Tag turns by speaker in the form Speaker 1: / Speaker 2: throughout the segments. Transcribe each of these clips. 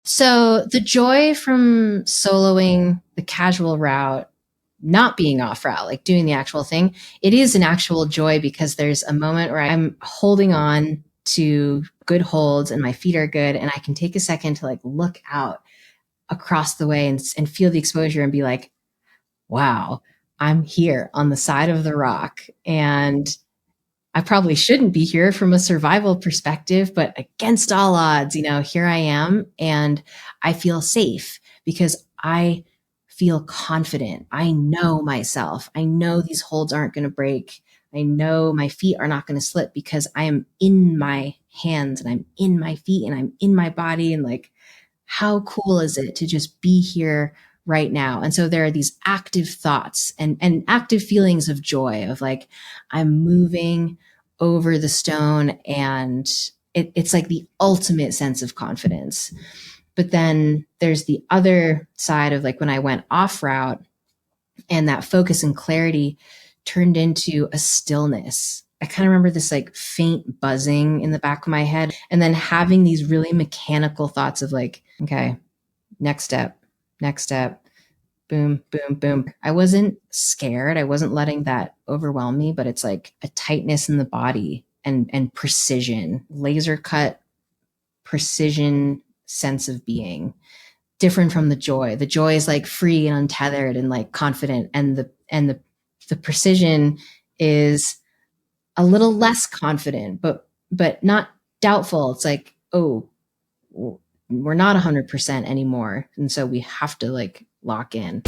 Speaker 1: So the joy from soloing the casual route, not being off route, like doing the actual thing, it is an actual joy because there's a moment where I'm holding on to good holds and my feet are good. And I can take a second to like look out across the way and feel the exposure and be like, wow, I'm here on the side of the rock. And I probably shouldn't be here from a survival perspective, but against all odds, here I am and I feel safe because I feel confident. I know myself. I know these holds aren't going to break. I know my feet are not going to slip because I am in my hands and I'm in my feet and I'm in my body. And like, how cool is it to just be here right now? And so there are these active thoughts and active feelings of joy of like, I'm moving over the stone and it's like the ultimate sense of confidence. But then there's the other side of like when I went off route and that focus and clarity turned into a stillness. I kind of remember this like faint buzzing in the back of my head and then having these really mechanical thoughts of like, okay, next step, boom, boom, boom. I wasn't scared. I wasn't letting that overwhelm me, but it's like a tightness in the body and precision, laser cut precision sense of being, different from the joy. The joy is like free and untethered and like confident. And the precision is a little less confident, but not doubtful. It's like, oh, we're not 100% anymore. And so we have to like lock in.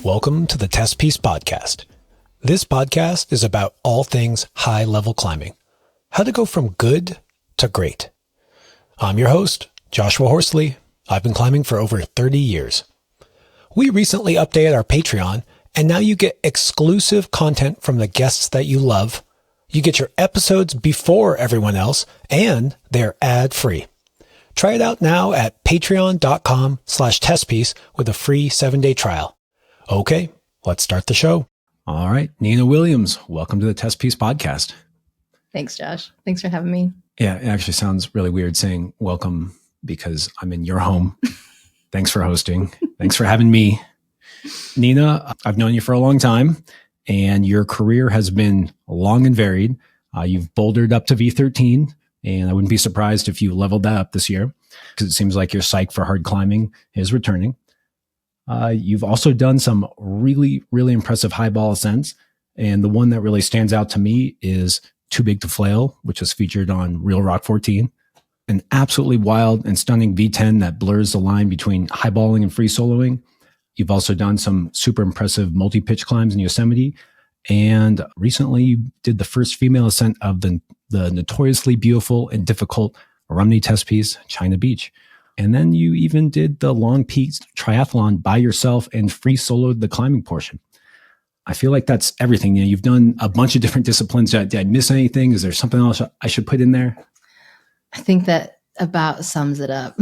Speaker 2: Welcome to the Testpiece podcast. This podcast is about all things high-level climbing, how to go from good to great. I'm your host, Joshua Horsley. I've been climbing for over 30 years. We recently updated our Patreon, and now you get exclusive content from the guests that you love. You get your episodes before everyone else, and they're ad-free. Try it out now at patreon.com/testpiece with a free 7-day trial. Okay, let's start the show.
Speaker 3: All right, Nina Williams, welcome to the Testpiece podcast.
Speaker 1: Thanks, Josh. Thanks for having me.
Speaker 3: Yeah, it actually sounds really weird saying welcome because I'm in your home. Thanks for hosting. Thanks for having me. Nina, I've known you for a long time, and your career has been long and varied. You've bouldered up to V13, and I wouldn't be surprised if you leveled that up this year because it seems like your psych for hard climbing is returning. You've also done some really, really impressive highball ascents. And the one that really stands out to me is Too Big to Flail, which was featured on Real Rock 14. An absolutely wild and stunning V10 that blurs the line between highballing and free soloing. You've also done some super impressive multi-pitch climbs in Yosemite. And recently you did the first female ascent of the notoriously beautiful and difficult Rumney Testpiece, China Beach. And then you even did the Long Peak triathlon by yourself and free soloed the climbing portion. I feel like that's everything. You've done a bunch of different disciplines. Did I miss anything? Is there something else I should put in there?
Speaker 1: I think that about sums it up.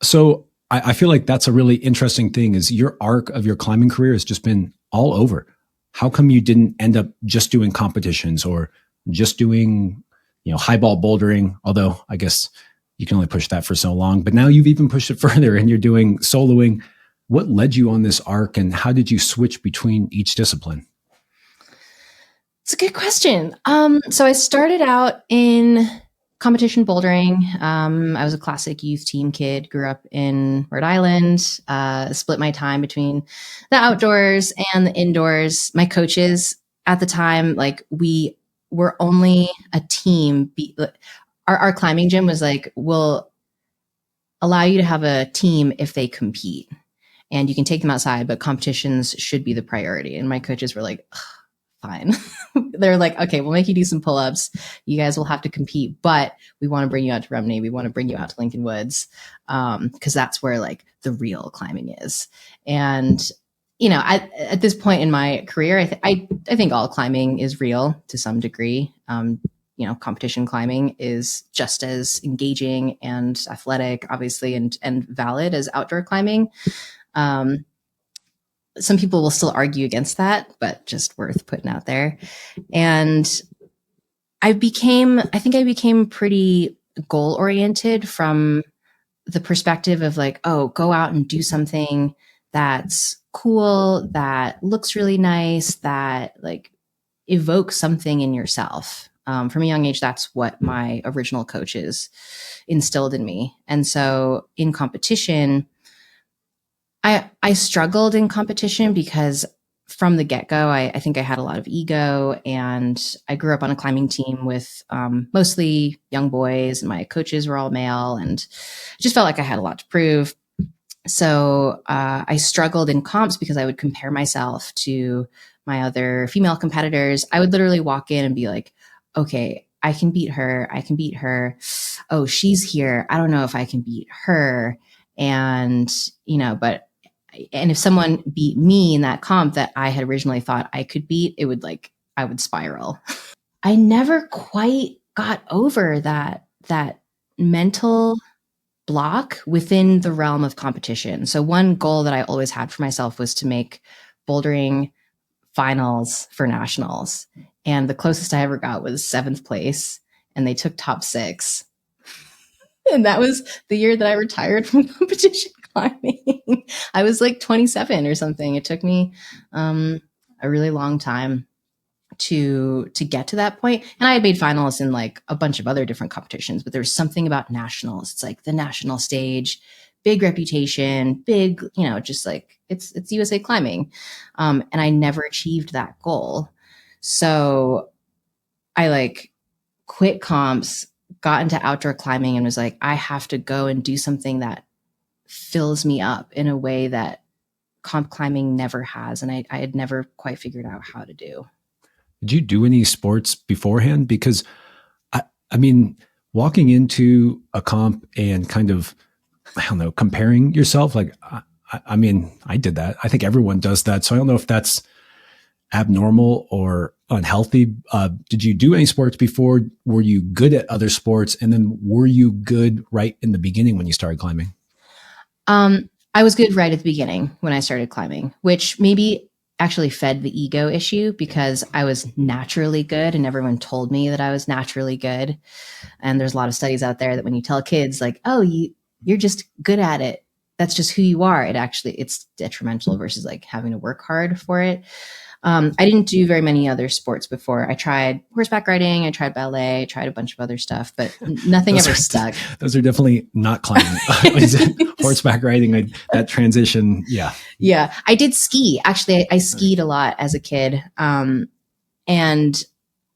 Speaker 3: So I feel like that's a really interesting thing is your arc of your climbing career has just been all over. How come you didn't end up just doing competitions or just doing, highball bouldering? Although I guess you can only push that for so long, but now you've even pushed it further and you're doing soloing. What led you on this arc and how did you switch between each discipline?
Speaker 1: It's a good question. So I started out in competition bouldering. I was a classic youth team kid, grew up in Rhode Island, split my time between the outdoors and the indoors. My coaches at the time, like we were only a team. Our climbing gym was like, we'll allow you to have a team if they compete and you can take them outside, but competitions should be the priority. And my coaches were like, fine. They're like, okay, we'll make you do some pull-ups. You guys will have to compete, but we want to bring you out to Rumney. We want to bring you out to Lincoln Woods. Cause that's where like the real climbing is. And, at this point in my career, I think all climbing is real to some degree. Competition climbing is just as engaging and athletic, obviously, and valid as outdoor climbing. some people will still argue against that, but just worth putting out there. And I think I became pretty goal oriented from the perspective of like, oh, go out and do something that's cool, that looks really nice, that like evokes something in yourself. From a young age, that's what my original coaches instilled in me. And so in competition, I struggled in competition because from the get-go, I think I had a lot of ego, and I grew up on a climbing team with mostly young boys, and my coaches were all male, and I just felt like I had a lot to prove. So I struggled in comps because I would compare myself to my other female competitors. I would literally walk in and be like, okay, I can beat her. I can beat her. Oh, she's here. I don't know if I can beat her. And, and if someone beat me in that comp that I had originally thought I could beat, I would spiral. I never quite got over that mental block within the realm of competition. So one goal that I always had for myself was to make bouldering finals for nationals. And the closest I ever got was 7th place, and they took top 6. And that was the year that I retired from competition climbing. I was like 27 or something. It took me a really long time to get to that point. And I had made finals in like a bunch of other different competitions, but there was something about nationals. It's like the national stage, big reputation, big, just like it's USA climbing. And I never achieved that goal. So I like quit comps, got into outdoor climbing, and was like, I have to go and do something that fills me up in a way that comp climbing never has. And I had never quite figured out how to do.
Speaker 3: Did you do any sports beforehand? Because I mean, walking into a comp and kind of, I don't know, comparing yourself, like, I mean, I did that. I think everyone does that. So I don't know if that's abnormal or unhealthy. Did you do any sports before? Were you good at other sports? And then were you good right in the beginning when you started climbing?
Speaker 1: I was good right at the beginning when I started climbing, which maybe actually fed the ego issue because I was naturally good and everyone told me that I was naturally good. And there's a lot of studies out there that when you tell kids like, oh, you're just good at it, that's just who you are, it's detrimental versus like having to work hard for it. I didn't do very many other sports before. I tried horseback riding, I tried ballet, I tried a bunch of other stuff, but nothing ever stuck.
Speaker 3: Those are definitely not climbing. Horseback riding, that transition, yeah.
Speaker 1: Yeah, I did ski. Actually, I skied a lot as a kid, and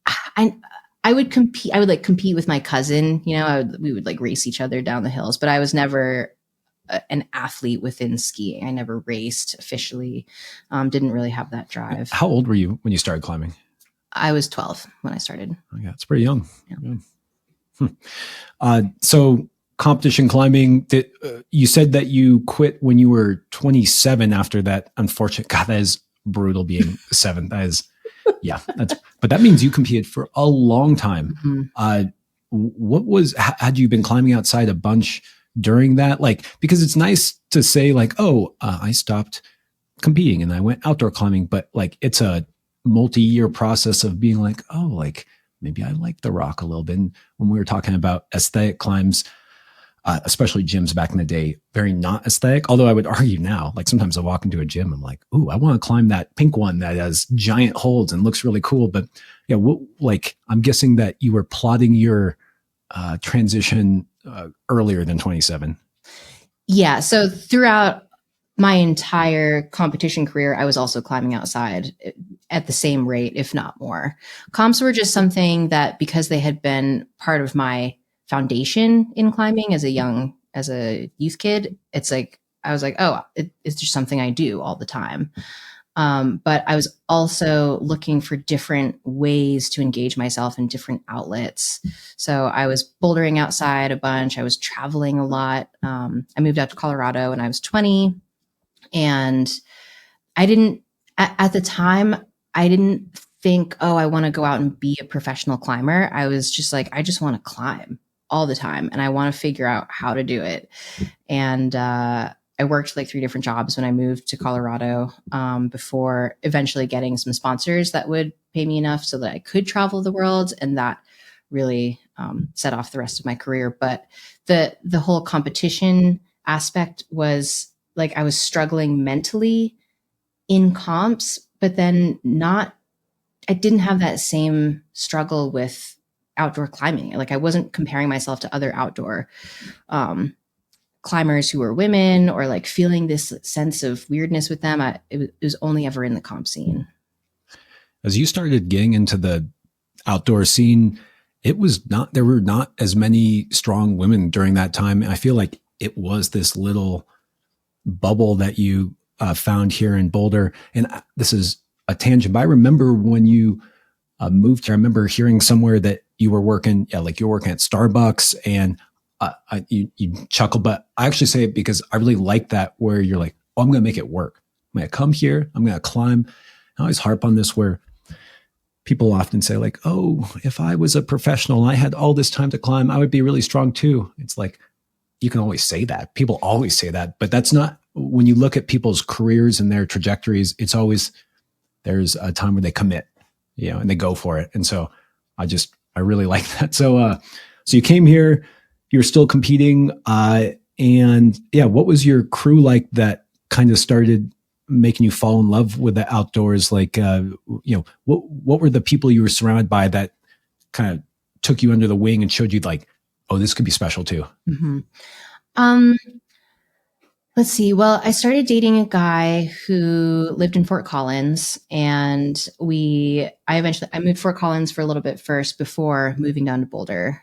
Speaker 1: I would compete. I would like compete with my cousin. We would like race each other down the hills, but I was never an athlete within skiing. I never raced officially. Didn't really have that drive.
Speaker 3: How old were you when you started climbing?
Speaker 1: I was 12 when I started.
Speaker 3: Oh, yeah, it's pretty young.
Speaker 1: Yeah.
Speaker 3: So competition climbing, you said that you quit when you were 27 after that unfortunate, God, that is brutal being 7. That is, yeah, but that means you competed for a long time. Mm-hmm. Had you been climbing outside a bunch during that? Like, because it's nice to say like, oh, I stopped competing and I went outdoor climbing, but like, it's a multi-year process of being like, oh, like maybe I like the rock a little bit. And when we were talking about aesthetic climbs, especially gyms back in the day, very not aesthetic. Although I would argue now, like sometimes I walk into a gym, I'm like, ooh, I want to climb that pink one that has giant holds and looks really cool. But yeah, like I'm guessing that you were plotting your transition earlier than 27.
Speaker 1: Yeah. So throughout my entire competition career, I was also climbing outside at the same rate, if not more. Comps were just something that, because they had been part of my foundation in climbing as a youth kid, it's like, I was like, oh, it's just something I do all the time. But I was also looking for different ways to engage myself in different outlets. So I was bouldering outside a bunch. I was traveling a lot. I moved out to Colorado when I was 20. And at the time, I didn't think, oh, I want to go out and be a professional climber. I was just like, I just want to climb all the time. And I want to figure out how to do it. And I worked like 3 different jobs when I moved to Colorado, before eventually getting some sponsors that would pay me enough so that I could travel the world. And that really set off the rest of my career. But the whole competition aspect was like I was struggling mentally in comps, but then I didn't have that same struggle with outdoor climbing. Like I wasn't comparing myself to other outdoor climbers who were women or like feeling this sense of weirdness with them. It was only ever in the comp scene.
Speaker 3: As you started getting into the outdoor scene, there were not as many strong women during that time. I feel like it was this little bubble that you found here in Boulder. And this is a tangent, but I remember when you moved here, I remember hearing somewhere that you were working, like you're working at Starbucks, and you chuckle, but I actually say it because I really like that, where you're like, oh, I'm going to make it work. I'm going to come here. I'm going to climb. I always harp on this, where people often say like, oh, if I was a professional and I had all this time to climb, I would be really strong too. It's like, you can always say that. People always say that, but that's not, when you look at people's careers and their trajectories, it's always, there's a time where they commit, and they go for it. And so I really like that. So you came here, you're still competing. And what was your crew like that kind of started making you fall in love with the outdoors? Like, what were the people you were surrounded by that kind of took you under the wing and showed you like, oh, this could be special too?
Speaker 1: Mm-hmm. Let's see. Well, I started dating a guy who lived in Fort Collins, and I moved to Fort Collins for a little bit first before moving down to Boulder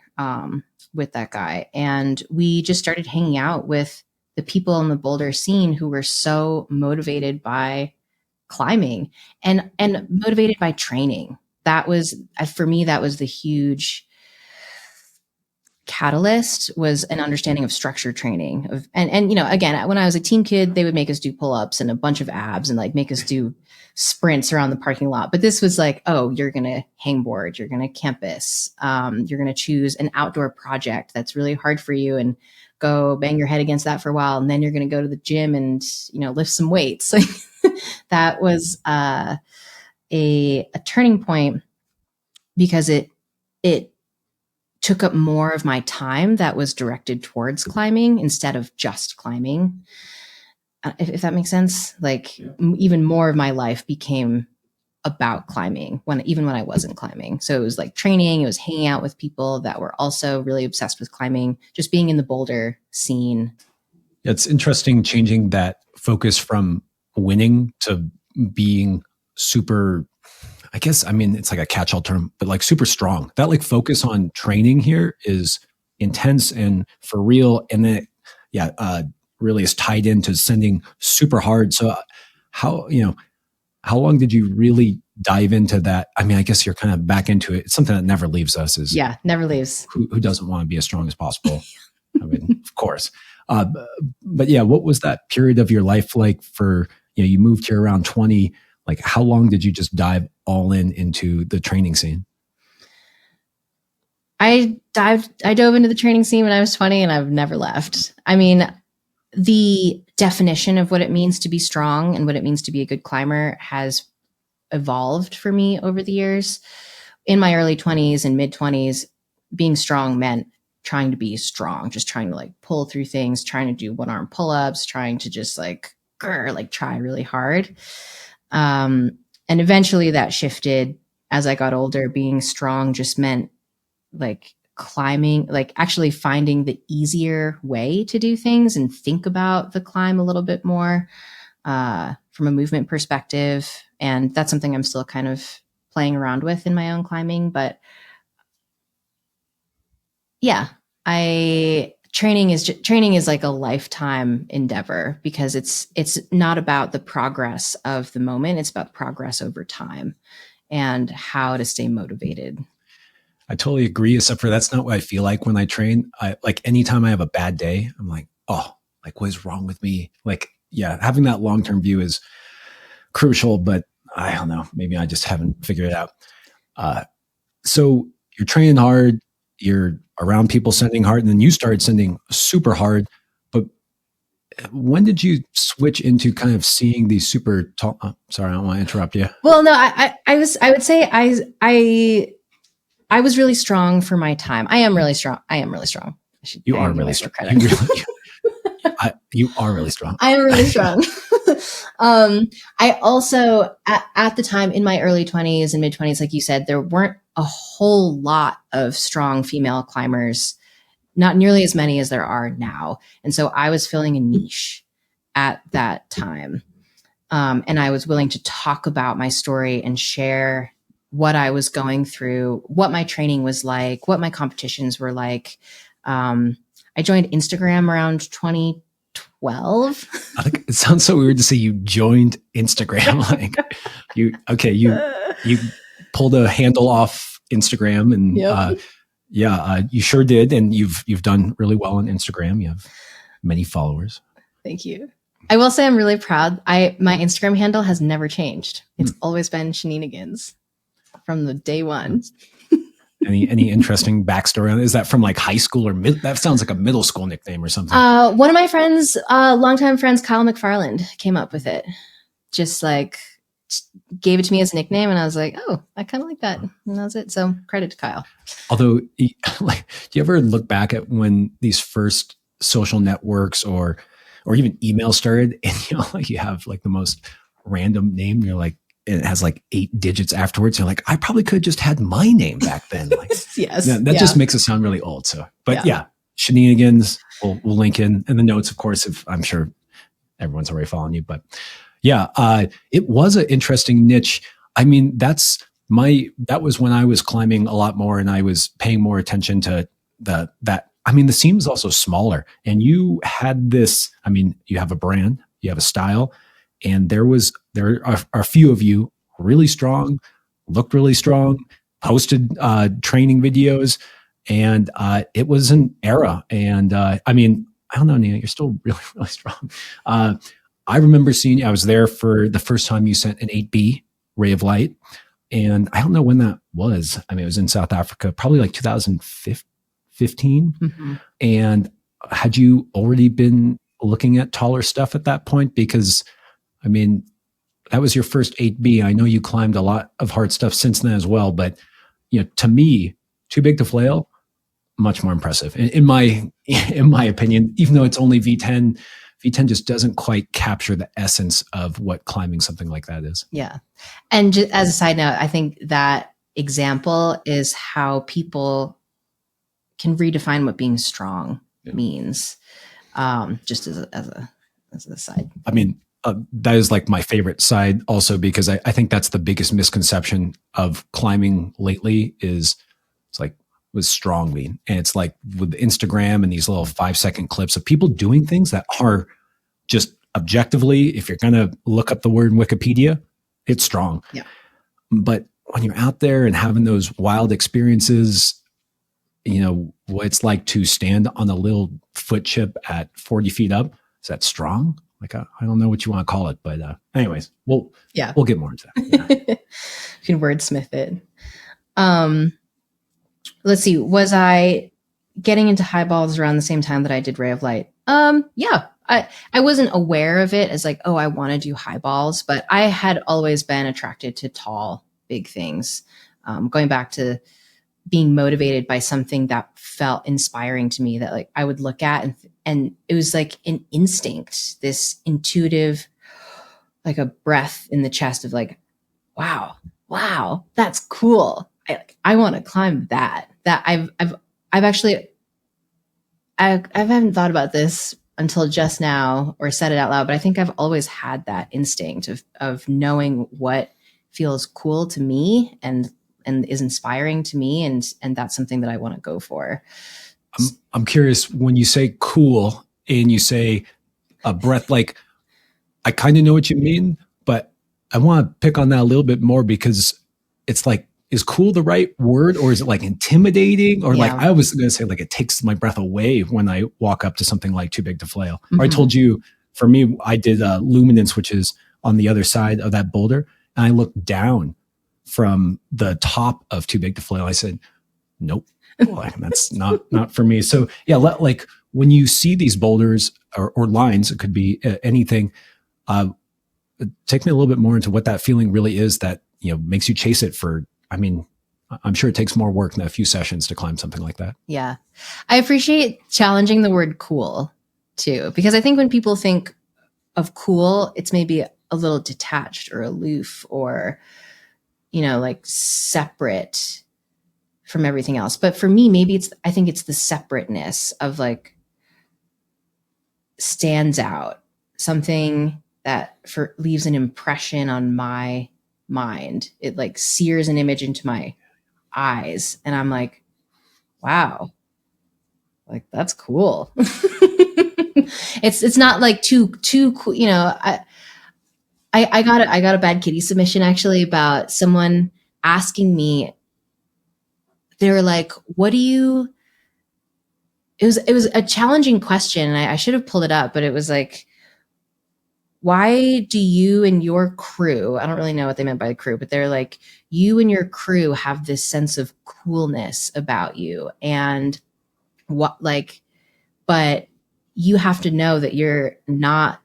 Speaker 1: with that guy. And we just started hanging out with the people in the Boulder scene who were so motivated by climbing and motivated by training. That was, for me, that was the huge catalyst, was an understanding of structure training and again, when I was a teen kid, they would make us do pull-ups and a bunch of abs and like make us do sprints around the parking lot. But this was like, oh, you're going to hangboard, you're going to campus, you're going to choose an outdoor project that's really hard for you and go bang your head against that for a while. And then you're going to go to the gym and, lift some weights. Like that was a turning point, because it took up more of my time that was directed towards climbing instead of just climbing. If that makes sense, like even more of my life became about climbing even when I wasn't climbing. So it was like training, it was hanging out with people that were also really obsessed with climbing, just being in the Boulder scene.
Speaker 3: It's interesting changing that focus from winning to being super, I guess, it's like a catch-all term, but like super strong. That like focus on training here is intense and for real. And then, really is tied into sending super hard. So how long did you really dive into that? I guess you're kind of back into it. It's something that never leaves us.
Speaker 1: Never leaves.
Speaker 3: Who doesn't want to be as strong as possible? Of course. But what was that period of your life like for, you moved here around 20, like how long did you just dive all into the training scene?
Speaker 1: I dove into the training scene when I was 20 and I've never left. The definition of what it means to be strong and what it means to be a good climber has evolved for me over the years. In my early 20s and mid 20s, being strong meant trying to be strong, just trying to like pull through things, trying to do one-arm pull-ups, trying to just try really hard. And eventually that shifted as I got older. Being strong just meant like climbing, like actually finding the easier way to do things and think about the climb a little bit more from a movement perspective. And that's something I'm still kind of playing around with in my own climbing. But training is like a lifetime endeavor, because it's not about the progress of the moment. It's about progress over time and how to stay motivated.
Speaker 3: I totally agree, except for that's not what I feel like when I train. Like anytime I have a bad day, I'm like, oh, like what is wrong with me? Like, having that long-term view is crucial, but I don't know, maybe I just haven't figured it out. So you're training hard, you're around people sending hard, and then you started sending super hard. But when did you switch into kind of seeing these super tall? Sorry, I don't want to interrupt you.
Speaker 1: Well, no, I would say I was really strong for my time. I am really strong. I
Speaker 3: You are really strong. You are really strong.
Speaker 1: I am really strong. I also, at the time in my early 20s and mid 20s, like you said, there weren't a whole lot of strong female climbers, not nearly as many as there are now. And so I was filling a niche at that time. And I was willing to talk about my story and share what I was going through, what my training was like, what my competitions were like. I joined Instagram around 2012.
Speaker 3: I think it sounds so weird to say you joined Instagram. Like you pulled a handle off Instagram, and you sure did. And you've done really well on Instagram. You have many followers.
Speaker 1: Thank you. I will say I'm really proud. My Instagram handle has never changed. It's always been Shenanigans from the day one.
Speaker 3: Any interesting backstory on it? Is that from like high school or that sounds like a middle school nickname or something?
Speaker 1: One of my friends, longtime friends, Kyle McFarland, came up with it. Just like gave it to me as a nickname, and I was like, oh, I kind of like that. And that was it. So credit to Kyle.
Speaker 3: Although, like, do you ever look back at when these first social networks or even email started, and like you have like the most random name, you're like, it has like 8 digits afterwards. You're like, I probably could have just had my name back then. Like,
Speaker 1: yes,
Speaker 3: that just makes it sound really old. So, but yeah, Shenanigans, we'll link in the notes, of course, if I'm sure everyone's already following you. But yeah, it was an interesting niche. I mean, that was when I was climbing a lot more, and I was paying more attention to that. I mean, the seam is also smaller, and you had this. I mean, you have a brand, you have a style. And there are a few of you really strong, looked really strong, posted training videos, and it was an era. And I mean, I don't know, Nina, you're still really, really strong. I remember seeing you. I was there for the first time you sent an 8B ray of light, and I don't know when that was. I mean, it was in South Africa, probably like 2015. Mm-hmm. And had you already been looking at taller stuff at that point? Because I mean, that was your first 8B. I know you climbed a lot of hard stuff since then as well, but to me, Too Big to Flail, much more impressive in my opinion. Even though it's only V10 just doesn't quite capture the essence of what climbing something like that is.
Speaker 1: Yeah, and just as a side note, I think that example is how people can redefine what being strong means. Just as a side.
Speaker 3: I mean. That is like my favorite side also, because I think that's the biggest misconception of climbing lately is it's like with strong mean. And it's like with Instagram and these little 5-second clips of people doing things that are just objectively, if you're going to look up the word in Wikipedia, it's strong.
Speaker 1: Yeah.
Speaker 3: But when you're out there and having those wild experiences, what it's like to stand on a little foot chip at 40 feet up, is that strong? Like, I don't know what you want to call it, but anyways, we'll get more into that. Yeah.
Speaker 1: You can wordsmith it. Let's see. Was I getting into highballs around the same time that I did Ray of Light? Yeah. I wasn't aware of it as like, oh, I want to do highballs, but I had always been attracted to tall, big things. Going back to being motivated by something that felt inspiring to me, that like I would look at and it was like an instinct, this intuitive, like a breath in the chest of like, wow, that's cool. I want to climb that. That I haven't thought about this until just now or said it out loud, but I think I've always had that instinct of knowing what feels cool to me and is inspiring to me. And that's something that I want to go for.
Speaker 3: I'm curious, when you say cool and you say a breath, like I kind of know what you mean, but I want to pick on that a little bit more, because it's like, is cool the right word, or is it like intimidating, or like I was going to say like it takes my breath away when I walk up to something like Too Big to Flail. Mm-hmm. Or I told you, for me, I did luminance, which is on the other side of that boulder, and I looked down from the top of Too Big to Flail. I said, nope. Like, that's not for me. So yeah, like when you see these boulders, or lines. It could be anything. Take me a little bit more into what that feeling really is that, makes you chase it for, I mean, I'm sure it takes more work than a few sessions to climb something like that.
Speaker 1: Yeah. I appreciate challenging the word cool too, because I think when people think of cool, it's maybe a little detached or aloof or, like separate from everything else. But for me, maybe I think it's the separateness of like stands out, something that leaves an impression on my mind. It like sears an image into my eyes. And I'm like, wow, like that's cool. It's not like too cool. I got a Bad Kitty submission actually about someone asking me, they were like, it was a challenging question. And I should have pulled it up, but it was like, why do you and your crew, I don't really know what they meant by the crew, but they're like, you and your crew have this sense of coolness about you. And but you have to know that you're not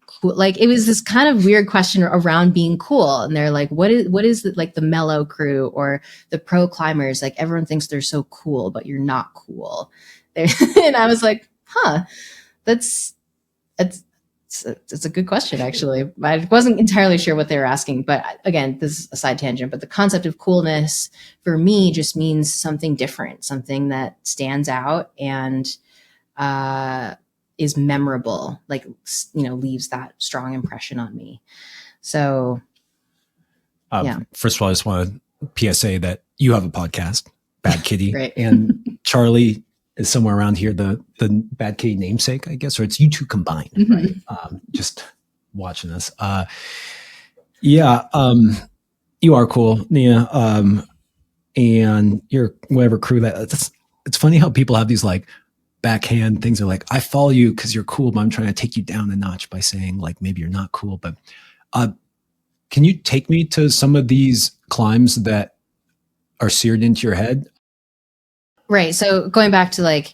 Speaker 1: cool. Like it was this kind of weird question around being cool. And they're like, what is it, like the mellow crew or the pro climbers? Like everyone thinks they're so cool, but you're not cool. And I was like, it's a good question, actually. I wasn't entirely sure what they were asking, but again, this is a side tangent, but the concept of coolness for me just means something different, something that stands out and is memorable, like, leaves that strong impression on me. So, yeah.
Speaker 3: First of all, I just want to PSA that you have a podcast, Bad Kitty,
Speaker 1: Right.
Speaker 3: and Charlie is somewhere around here, the Bad Kitty namesake, I guess, or it's you two combined, right? Just watching this. You are cool, Nia. And your whatever crew it's funny how people have these like backhand things. Are like, I follow you because you're cool, but I'm trying to take you down a notch by saying like, maybe you're not cool. But can you take me to some of these climbs that are seared into your head?
Speaker 1: Right. So going back to like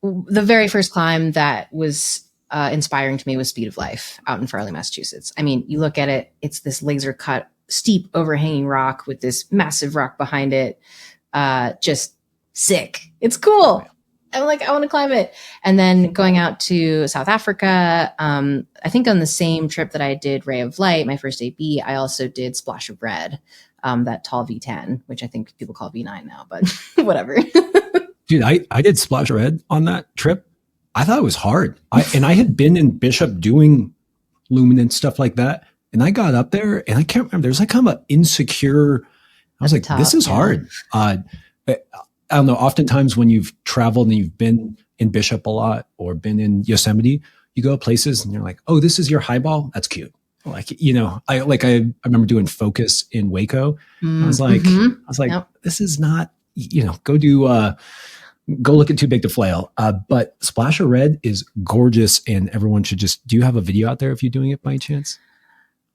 Speaker 1: the very first climb that was inspiring to me was Speed of Life out in Farley, Massachusetts. I mean, you look at it, it's this laser cut, steep overhanging rock with this massive rock behind it. Just sick. It's cool. I'm like, I want to climb it. And then going out to South Africa, I think on the same trip that I did Ray of Light, my first AB, I also did Splash of Red, that tall V10, which I think people call V9 now, but whatever.
Speaker 3: Dude, I did Splash of Red on that trip. I thought it was hard. I had been in Bishop doing luminant stuff like that. And I got up there and I can't remember. There's like kind of an insecure, I was like, this is hard. I don't know. Oftentimes when you've traveled and you've been in Bishop a lot or been in Yosemite, you go places and you're like, oh, this is your highball. That's cute. Like, I remember doing Focus in Waco. I was like, yep. This is not, go look at Too Big to Flail. But Splash of Red is gorgeous and everyone should do you have a video out there if you're doing it by chance?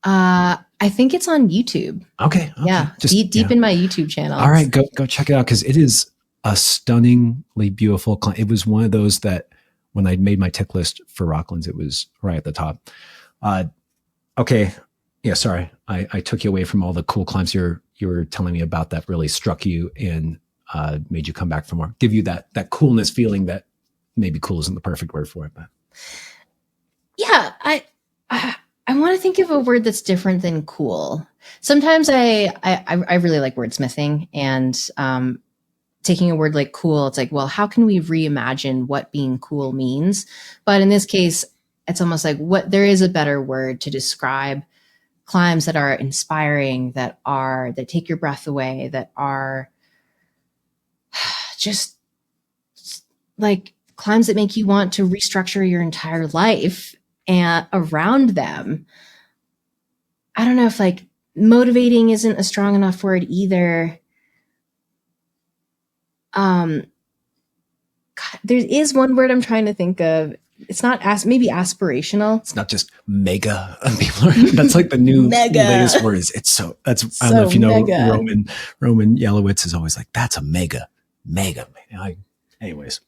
Speaker 1: I think it's on YouTube.
Speaker 3: Okay.
Speaker 1: Yeah. Just deep in my YouTube channel.
Speaker 3: All right. Go check it out. Cause it is a stunningly beautiful climb. It was one of those that when I made my tick list for Rocklands, it was right at the top. Okay. Yeah. Sorry. I took you away from all the cool climbs you were telling me about that really struck you and made you come back for more. Give you that coolness feeling that maybe cool isn't the perfect word for it, but
Speaker 1: yeah, I want to think of a word that's different than cool. Sometimes I really like wordsmithing and taking a word like cool. It's like, well, how can we reimagine what being cool means? But in this case, it's almost like there is a better word to describe climbs that are inspiring, that take your breath away, that are just like climbs that make you want to restructure your entire life and around them. I don't know if like motivating isn't a strong enough word either. There is one word I'm trying to think of. It's not maybe aspirational.
Speaker 3: It's not just mega. That's like the new latest word. I don't know if you know mega. Roman Yalowitz is always like, that's a mega. Anyways.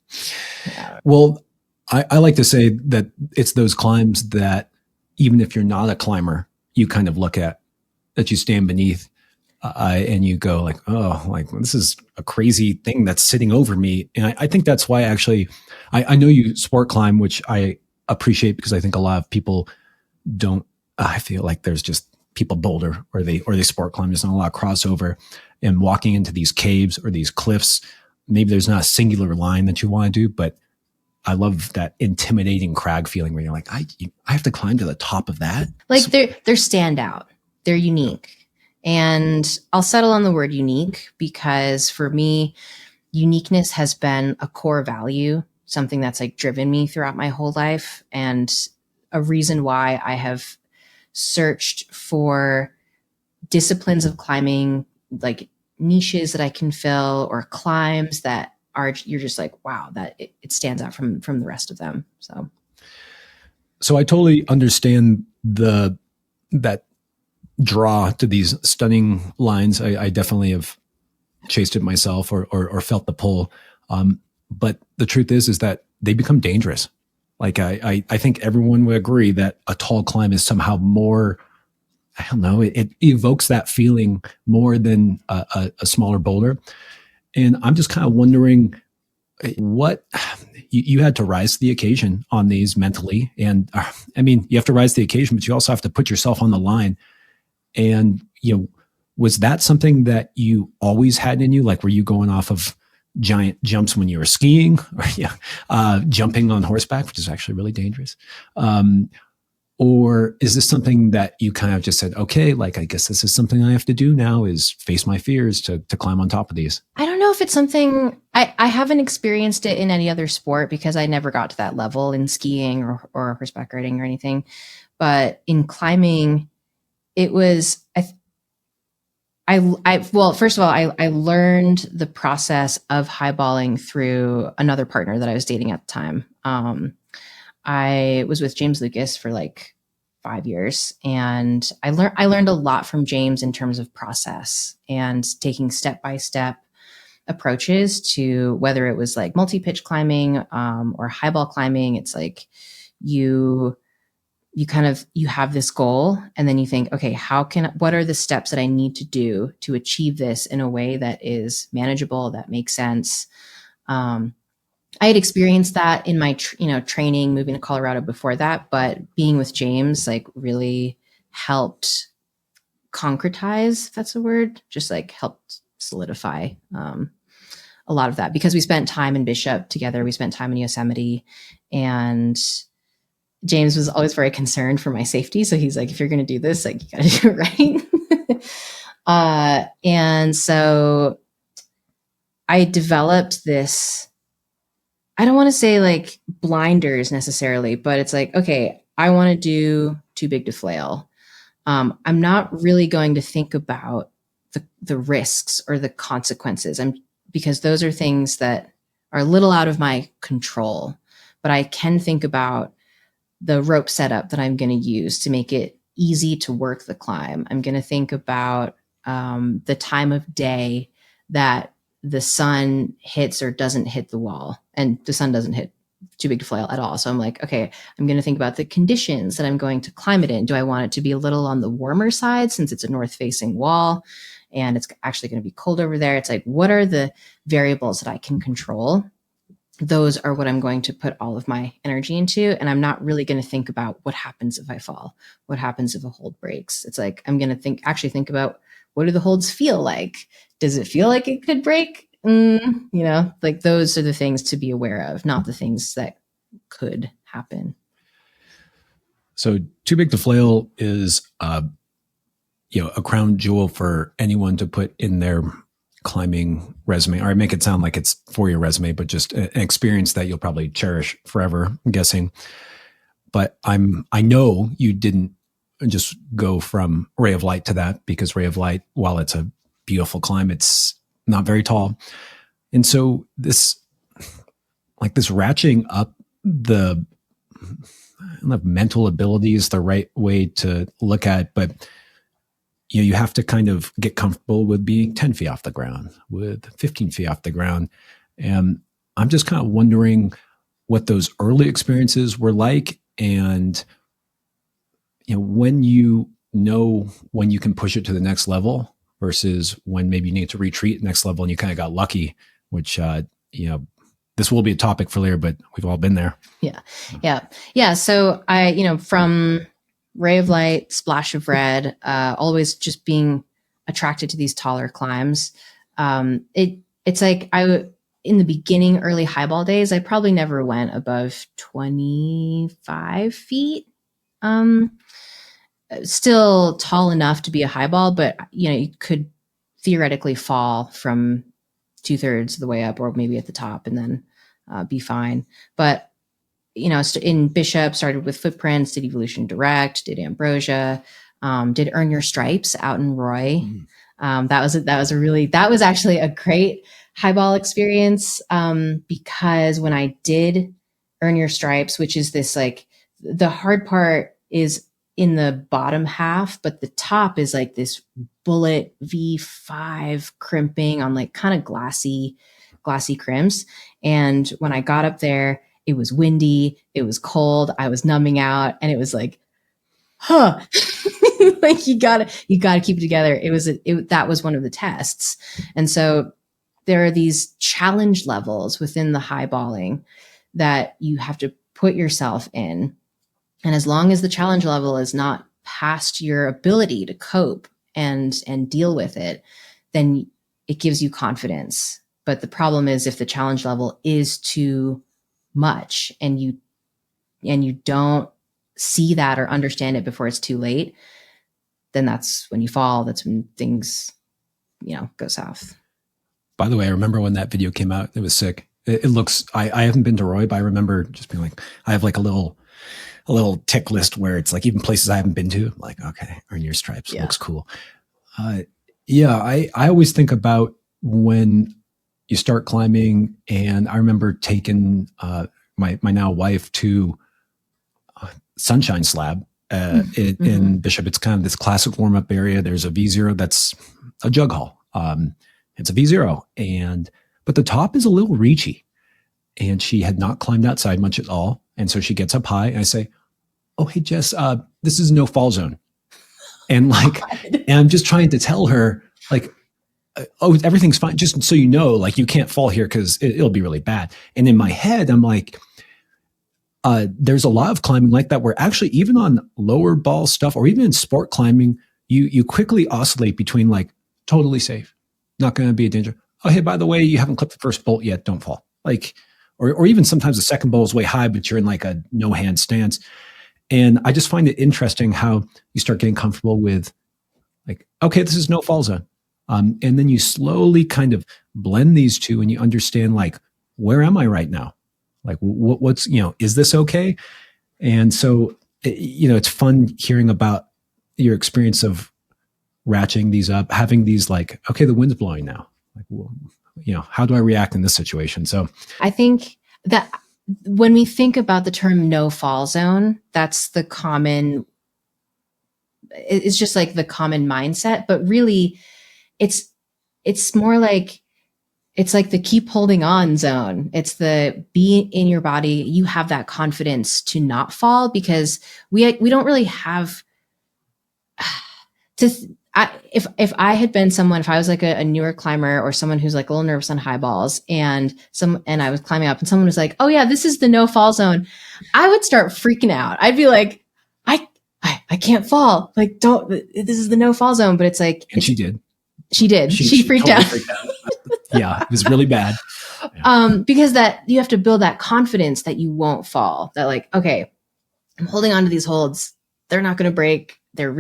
Speaker 3: Yeah. Well, I like to say that it's those climbs that even if you're not a climber, you kind of look at, that you stand beneath and you go like, oh, like this is a crazy thing that's sitting over me. And I think that's why actually, I know you sport climb, which I appreciate because I think a lot of people don't. I feel like there's just people boulder or they sport climb. There's not a lot of crossover, and walking into these caves or these cliffs. Maybe there's not a singular line that you want to do, but I love that intimidating crag feeling where you're like, I have to climb to the top of that.
Speaker 1: Like they're standout. They're unique. And I'll settle on the word unique because for me, uniqueness has been a core value, something that's like driven me throughout my whole life, and a reason why I have searched for disciplines of climbing, like niches that I can fill or climbs that are, you're just like, wow, that it stands out from the rest of them. So
Speaker 3: I totally understand that draw to these stunning lines. I definitely have chased it myself or felt the pull. But the truth is that they become dangerous. Like I think everyone would agree that a tall climb is somehow more, I don't know, it evokes that feeling more than a smaller boulder. And I'm just kind of wondering what you had to rise to the occasion on these mentally. And I mean, you have to rise to the occasion, but you also have to put yourself on the line. And, was that something that you always had in you? Like, were you going off of giant jumps when you were skiing or jumping on horseback, which is actually really dangerous? Or is this something that you kind of just said, okay, like, I guess this is something I have to do now, is face my fears to climb on top of these?
Speaker 1: I don't know if it's something I haven't experienced it in any other sport because I never got to that level in skiing or horseback riding or anything. But in climbing, it was, well, first of all, I learned the process of highballing through another partner that I was dating at the time. I was with James Lucas for like 5 years, and I learned a lot from James in terms of process and taking step-by-step approaches to whether it was like multi-pitch climbing or highball climbing. It's like you have this goal, and then you think, okay, what are the steps that I need to do to achieve this in a way that is manageable, that makes sense? I had experienced that in my, training, moving to Colorado before that, but being with James, like, really helped concretize, if that's a word, just like helped solidify a lot of that, because we spent time in Bishop together. We spent time in Yosemite, and James was always very concerned for my safety. So he's like, if you're going to do this, like, you got to do it right. And so I developed this, I don't want to say like blinders necessarily, but it's like, okay, I want to do too big to flail. I'm not really going to think about the risks or the consequences, because those are things that are a little out of my control, but I can think about the rope setup that I'm going to use to make it easy to work the climb. I'm going to think about the time of day that the sun hits or doesn't hit the wall, and the sun doesn't hit too big to flail at all. So I'm like, okay, I'm going to think about the conditions that I'm going to climb it in. Do I want it to be a little on the warmer side since it's a north facing wall and it's actually going to be cold over there? It's like, what are the variables that I can control? Those are what I'm going to put all of my energy into. And I'm not really going to think about what happens if I fall, what happens if a hold breaks. It's like, I'm going to think about, what do the holds feel like? Does it feel like it could break? Like, those are the things to be aware of, not the things that could happen.
Speaker 3: So too big to flail is, a crown jewel for anyone to put in their climbing resume, or I make it sound like it's for your resume, but just an experience that you'll probably cherish forever, I'm guessing. But I know you didn't just go from Ray of Light to that, because Ray of Light, while it's a beautiful climb, it's not very tall. And so this ratcheting up the, I don't know if mental ability is the right way to look at it, but you have to kind of get comfortable with being 10 feet off the ground, with 15 feet off the ground. And I'm just kind of wondering, what those early experiences were like, and when when you can push it to the next level versus when maybe you need to retreat next level and you kind of got lucky, which this will be a topic for later, but we've all been there.
Speaker 1: Yeah. So from ray of light, splash of red, always just being attracted to these taller climbs. It's like in the beginning, early highball days, I probably never went above 25 feet. Still tall enough to be a highball, but you could theoretically fall from 2/3 of the way up, or maybe at the top, and then be fine. But in Bishop, started with Footprints, did Evolution Direct, did Ambrosia, did Earn Your Stripes out in Roy. That was actually a great highball experience, because when I did Earn Your Stripes, which is this, like, the hard part is in the bottom half, but the top is like this bullet V5 crimping on like kind of glassy crimps. And when I got up there, it was windy, it was cold, I was numbing out, and it was like, like you gotta keep it together. That was one of the tests. And so there are these challenge levels within the highballing that you have to put yourself in. And as long as the challenge level is not past your ability to cope and deal with it, then it gives you confidence. But the problem is if the challenge level is too much and you don't see that or understand it before it's too late, then that's when you fall. That's when things, go south.
Speaker 3: By the way, I remember when that video came out, it was sick. It looks, I haven't been to Roy, but I remember just being like, I have like a little tick list where it's like even places I haven't been to, like, okay, Earn Your Stripes, looks cool. I always think about when you start climbing, and I remember taking my now wife to Sunshine Slab in Bishop. It's kind of this classic warm-up area. There's a V0 that's a jug haul. It's a V0, but the top is a little reachy, and she had not climbed outside much at all. And so she gets up high, and I say, "Oh, hey, Jess, this is no fall zone." And and I'm just trying to tell her, like, "Oh, everything's fine. Just so you know, like, you can't fall here because it'll be really bad." And in my head, I'm like, there's a lot of climbing like that where actually even on lower ball stuff, or even in sport climbing, you quickly oscillate between like totally safe, not going to be a danger. Oh, hey, by the way, you haven't clipped the first bolt yet. Don't fall. Like, or even sometimes the second bolt is way high, but you're in like a no hand stance. And I just find it interesting how you start getting comfortable with, like, okay, this is no fall zone. And then you slowly kind of blend these two and you understand, like, where am I right now? Like, what's, is this okay? And so, it's fun hearing about your experience of ratcheting these up, having these like, okay, the wind's blowing now. Like, well, how do I react in this situation? So
Speaker 1: I think that when we think about the term no fall zone, that's the common, it's just like the common mindset, but really it's more like, it's like the keep holding on zone. It's the be in your body. You have that confidence to not fall, because we don't really have to, if I had been someone, if I was like a newer climber or someone who's like a little nervous on high balls and I was climbing up and someone was like, "Oh yeah, this is the no fall zone," I would start freaking out. I'd be like, I can't fall. Like, this is the no fall zone. But it's like,
Speaker 3: and she did.
Speaker 1: She freaked
Speaker 3: totally
Speaker 1: out.
Speaker 3: Freaked out. Yeah, it was really bad.
Speaker 1: Because that you have to build that confidence that you won't fall. That like, okay, I'm holding on to these holds. They're not going to break. They're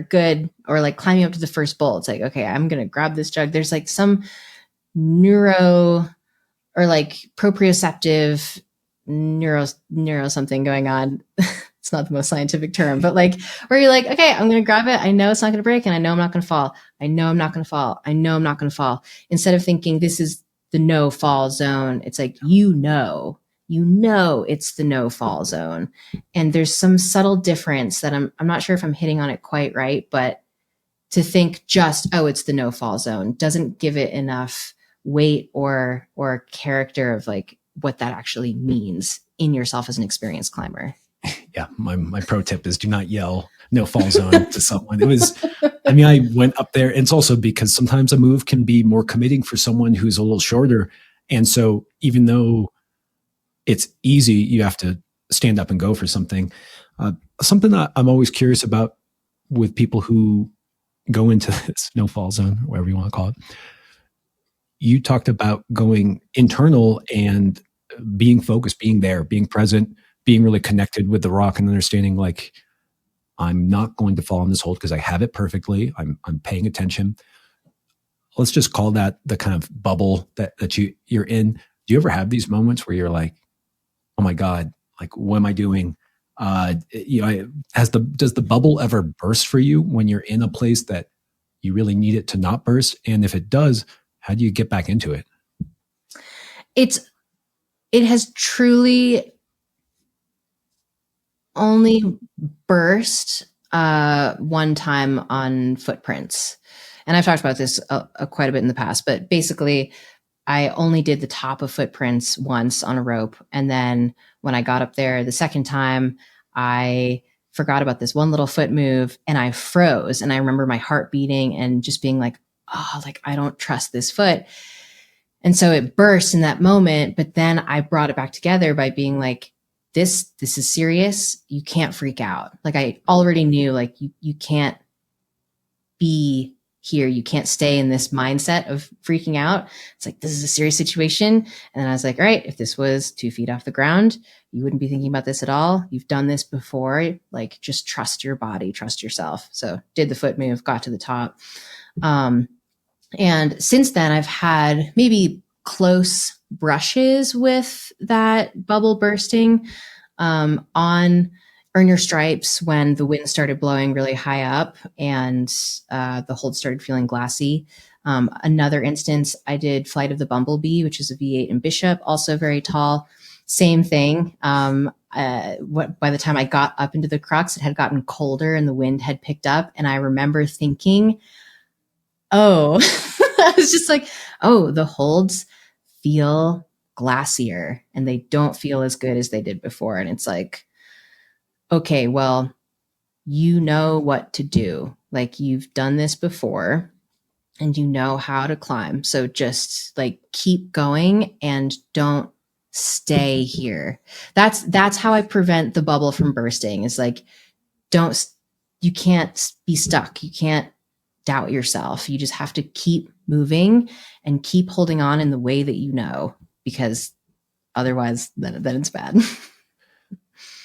Speaker 1: good. Or like climbing up to the first bolt. It's like, okay, I'm going to grab this jug. There's like some neuro or like proprioceptive neuro something going on. It's not the most scientific term, but like where you're like, okay, I'm going to grab it. I know it's not going to break and I know I'm not going to fall. I know I'm not going to fall. I know I'm not going to fall. Instead of thinking this is the no fall zone, it's like, it's the no fall zone. And there's some subtle difference that I'm not sure if I'm hitting on it quite right, but to think just, oh, it's the no fall zone doesn't give it enough weight or character of like what that actually means in yourself as an experienced climber.
Speaker 3: Yeah. My pro tip is do not yell no fall zone to someone. I went up there. And it's also because sometimes a move can be more committing for someone who's a little shorter. And so even though it's easy, you have to stand up and go for something. Something that I'm always curious about with people who go into this no fall zone, whatever you want to call it. You talked about going internal and being focused, being there, being present, being really connected with the rock and understanding like, I'm not going to fall in this hold because I have it perfectly. I'm paying attention. Let's just call that the kind of bubble that you're in. Do you ever have these moments where you're like, oh my God, like, what am I doing? Does the bubble ever burst for you when you're in a place that you really need it to not burst? And if it does, how do you get back into it?
Speaker 1: It has truly only burst one time on footprints. And I've talked about this quite a bit in the past, but basically I only did the top of footprints once on a rope. And then when I got up there the second time, I forgot about this one little foot move and I froze. And I remember my heart beating and just being like, oh, like, I don't trust this foot. And so it burst in that moment. But then I brought it back together by being like, this is serious. You can't freak out. Like, I already knew, like, you can't be here. You can't stay in this mindset of freaking out. It's like, this is a serious situation. And then I was like, all right, if this was 2 feet off the ground, you wouldn't be thinking about this at all. You've done this before. Like, just trust your body, trust yourself. So did the foot move, got to the top. And since then I've had maybe close brushes with that bubble bursting, on Earn Your Stripes when the wind started blowing really high up and the hold started feeling glassy. Another instance, I did Flight of the Bumblebee, which is a V8 in Bishop, also very tall. Same thing. By the time I got up into the crux, it had gotten colder and the wind had picked up. And I remember thinking, oh, I was just like, oh, the holds feel glacier and they don't feel as good as they did before. And it's like, okay, well, you know what to do. Like, you've done this before and you know how to climb. So just like keep going and don't stay here. That's how I prevent the bubble from bursting, is like, you can't be stuck. You can't doubt yourself. You just have to keep moving and keep holding on in the way that you know, because otherwise then it's bad.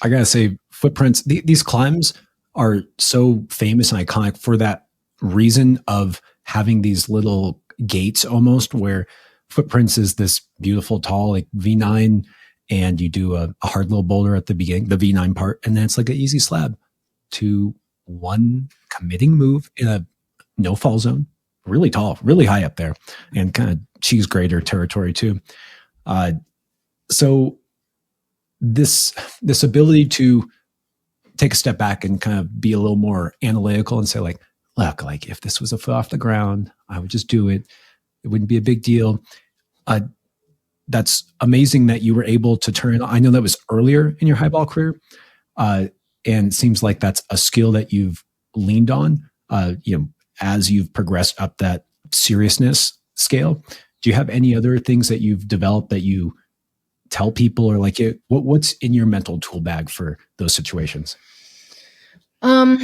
Speaker 3: I gotta say, footprints, these climbs are so famous and iconic for that reason of having these little gates almost, where footprints is this beautiful tall like V9, and you do a hard little boulder at the beginning, the V9 part, and then it's like an easy slab to one committing move in a no fall zone, really tall, really high up there, and kind of cheese grater territory too. So this ability to take a step back and kind of be a little more analytical and say like, look, like if this was a foot off the ground, I would just do it. It wouldn't be a big deal. That's amazing that you were able to turn. I know that was earlier in your highball career. And it seems like that's a skill that you've leaned on, as you've progressed up that seriousness scale. Do you have any other things that you've developed that you tell people, or like what's in your mental tool bag for those situations?
Speaker 1: I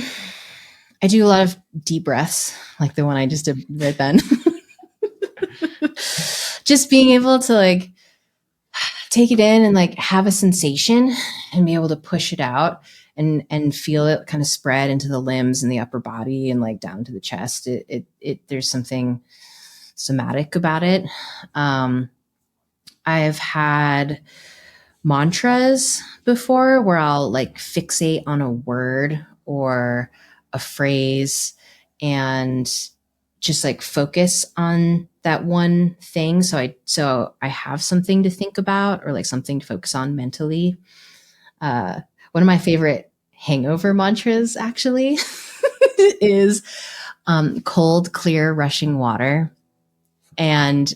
Speaker 1: do a lot of deep breaths, like the one I just did right then. Just being able to like take it in and like have a sensation and be able to push it out and feel it kind of spread into the limbs and the upper body and like down to the chest. There's something somatic about it. I've had mantras before where I'll like fixate on a word or a phrase and just like focus on that one thing. So I have something to think about or like something to focus on mentally. One of my favorite hangover mantras actually is cold, clear, rushing water. And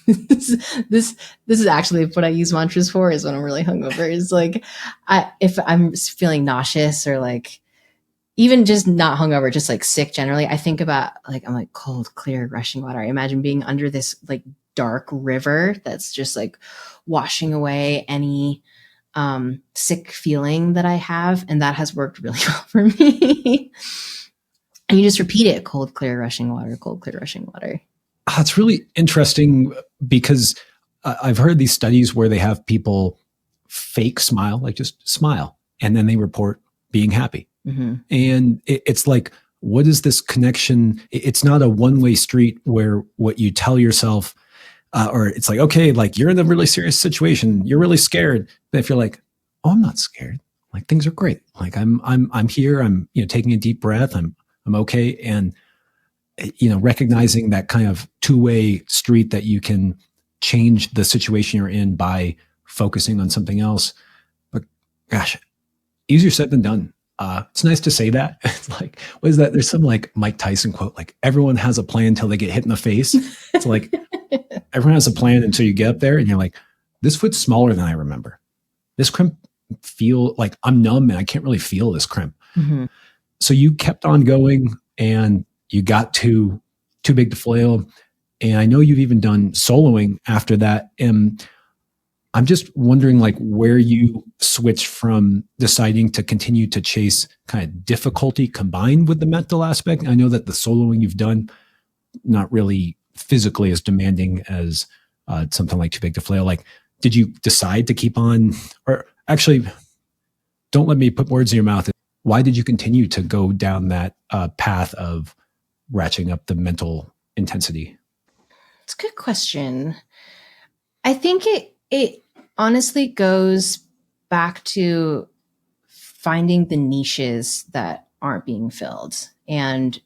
Speaker 1: this is actually what I use mantras for, is when I'm really hungover. Is like, if I'm feeling nauseous or like even just not hungover, just like sick generally, I think about like, I'm like cold, clear, rushing water. I imagine being under this like dark river that's just like washing away any sick feeling that I have. And that has worked really well for me. And you just repeat it: cold, clear, rushing water, cold, clear, rushing water.
Speaker 3: It's really interesting because I've heard these studies where they have people fake smile, like just smile, and then they report being happy.
Speaker 1: Mm-hmm.
Speaker 3: And it's like, what is this connection? It's not a one-way street where what you tell yourself, or it's like, okay, like you're in a really serious situation, you're really scared. But if you're like, oh, I'm not scared, like things are great. Like I'm here, I'm, taking a deep breath, I'm okay. And, recognizing that kind of two-way street that you can change the situation you're in by focusing on something else. But gosh, easier said than done. It's nice to say that. It's like, what is that? There's some like Mike Tyson quote, like everyone has a plan until they get hit in the face. It's like, everyone has a plan until you get up there and you're like, this foot's smaller than I remember. This crimp feel like I'm numb and I can't really feel this crimp.
Speaker 1: Mm-hmm.
Speaker 3: So you kept on going and you got to Too Big to Flail. And I know you've even done soloing after that. And I'm just wondering like where you switch from deciding to continue to chase kind of difficulty combined with the mental aspect. I know that the soloing you've done, not really physically as demanding as something like Too Big to Flail. Like, did you decide to keep on, or actually, don't let me put words in your mouth. Why did you continue to go down that path of ratcheting up the mental intensity?
Speaker 1: It's a good question. I think it honestly goes back to finding the niches that aren't being filled and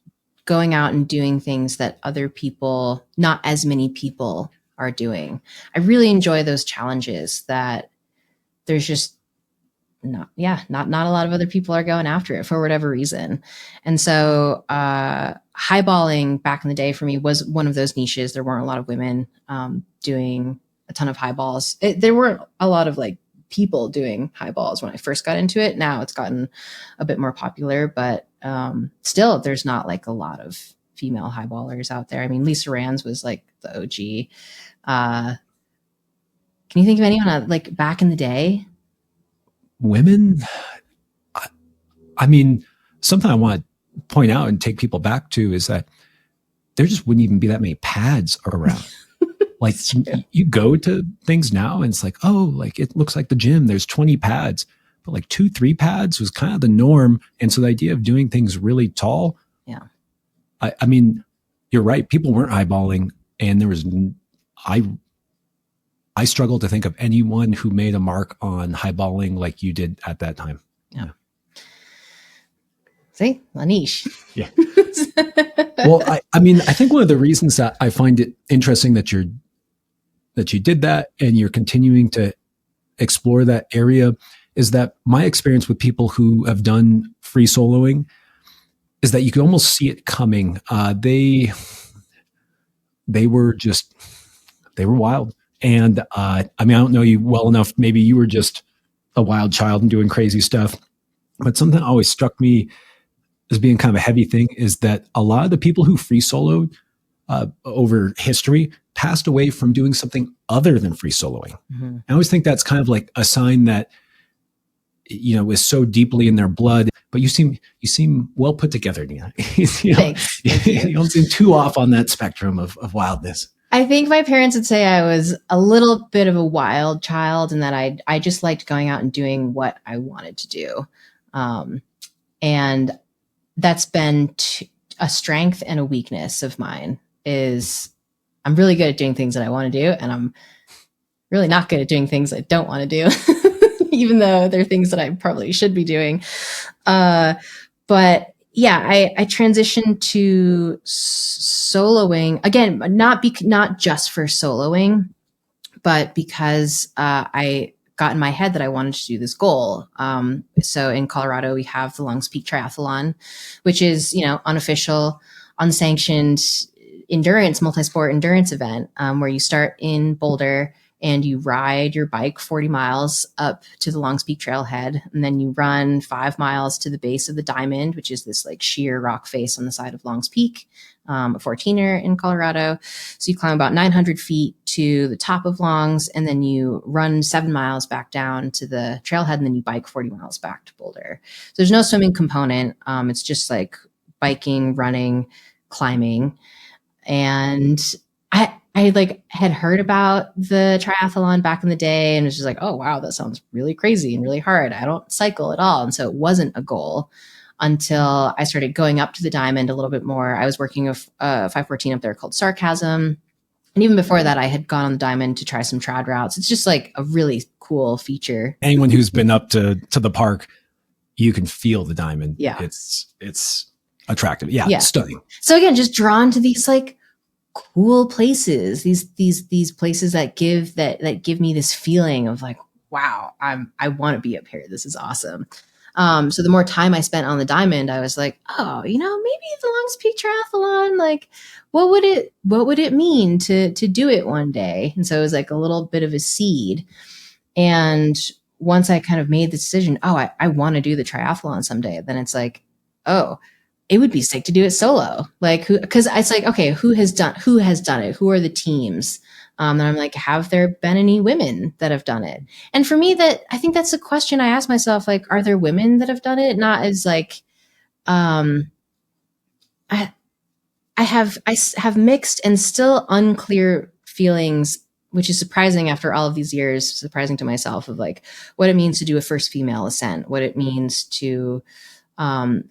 Speaker 1: going out and doing things that other people, not as many people, are doing. I really enjoy those challenges that there's just not a lot of other people are going after it for whatever reason. And so highballing back in the day for me was one of those niches. There weren't a lot of women doing a ton of highballs. There weren't a lot of like people doing highballs when I first got into it. Now it's gotten a bit more popular, but still there's not like a lot of female highballers out there. I mean, Lisa Rands was like the OG. Can you think of anyone like back in the day?
Speaker 3: Women, I mean, something I want to point out and take people back to is that there just wouldn't even be that many pads around. Like you go to things now and it's like, oh, like it looks like the gym, there's 20 pads, but like 2-3 pads was kind of the norm. And so the idea of doing things really tall.
Speaker 1: Yeah.
Speaker 3: I mean, you're right. People weren't eyeballing, and there was, I struggle to think of anyone who made a mark on highballing like you did at that time.
Speaker 1: Yeah. See, a niche.
Speaker 3: Yeah. Well, I mean, I think one of the reasons that I find it interesting that you did that and you're continuing to explore that area is that my experience with people who have done free soloing is that you can almost see it coming. They were wild. And I mean, I don't know you well enough. Maybe you were just a wild child and doing crazy stuff. But something that always struck me as being kind of a heavy thing is that a lot of the people who free soloed over history passed away from doing something other than free soloing. Mm-hmm. I always think that's kind of like a sign that, is so deeply in their blood. But you seem well put together, Nina.
Speaker 1: Thanks.
Speaker 3: You don't seem too off on that spectrum of wildness.
Speaker 1: I think my parents would say I was a little bit of a wild child and that I just liked going out and doing what I wanted to do. And that's been a strength and a weakness of mine is I'm really good at doing things that I want to do. And I'm really not good at doing things I don't want to do, even though they're things that I probably should be doing. But yeah, I transitioned to soloing again, not just for soloing, but because I got in my head that I wanted to do this goal. So in Colorado, we have the Longs Peak Triathlon, which is, unofficial, unsanctioned, endurance, multi-sport endurance event where you start in Boulder and you ride your bike 40 miles up to the Longs Peak trailhead. And then you run 5 miles to the base of the Diamond, which is this like sheer rock face on the side of Longs Peak, a 14er in Colorado. So you climb about 900 feet to the top of Longs, and then you run 7 miles back down to the trailhead, and then you bike 40 miles back to Boulder. So there's no swimming component. It's just like biking, running, climbing. And I like had heard about the triathlon back in the day and was just like, oh, wow, that sounds really crazy and really hard. I don't cycle at all. And so it wasn't a goal until I started going up to the Diamond a little bit more. I was working a 514 up there called Sarcasm. And even before that, I had gone on the Diamond to try some trad routes. It's just like a really cool feature.
Speaker 3: Anyone who's been up to the park, you can feel the Diamond.
Speaker 1: Yeah.
Speaker 3: It's attractive. Yeah,
Speaker 1: Yeah.
Speaker 3: Stunning.
Speaker 1: So again, just drawn to these like cool places, these places that give me this feeling of like, wow, I want to be up here. This is awesome. So the more time I spent on the Diamond, I was like, oh, maybe the Longs Peak Triathlon, like what would it mean to do it one day? And so it was like a little bit of a seed. And once I kind of made the decision, oh, I want to do the triathlon someday, then it's like, oh, it would be sick to do it solo. Like because it's like, okay, who has done it? Who are the teams? And I'm like, have there been any women that have done it? And for me, I think that's a question I ask myself, like, are there women that have done it? Not as like, I have mixed and still unclear feelings, which is surprising after all of these years, surprising to myself, of like what it means to do a first female ascent, what it means to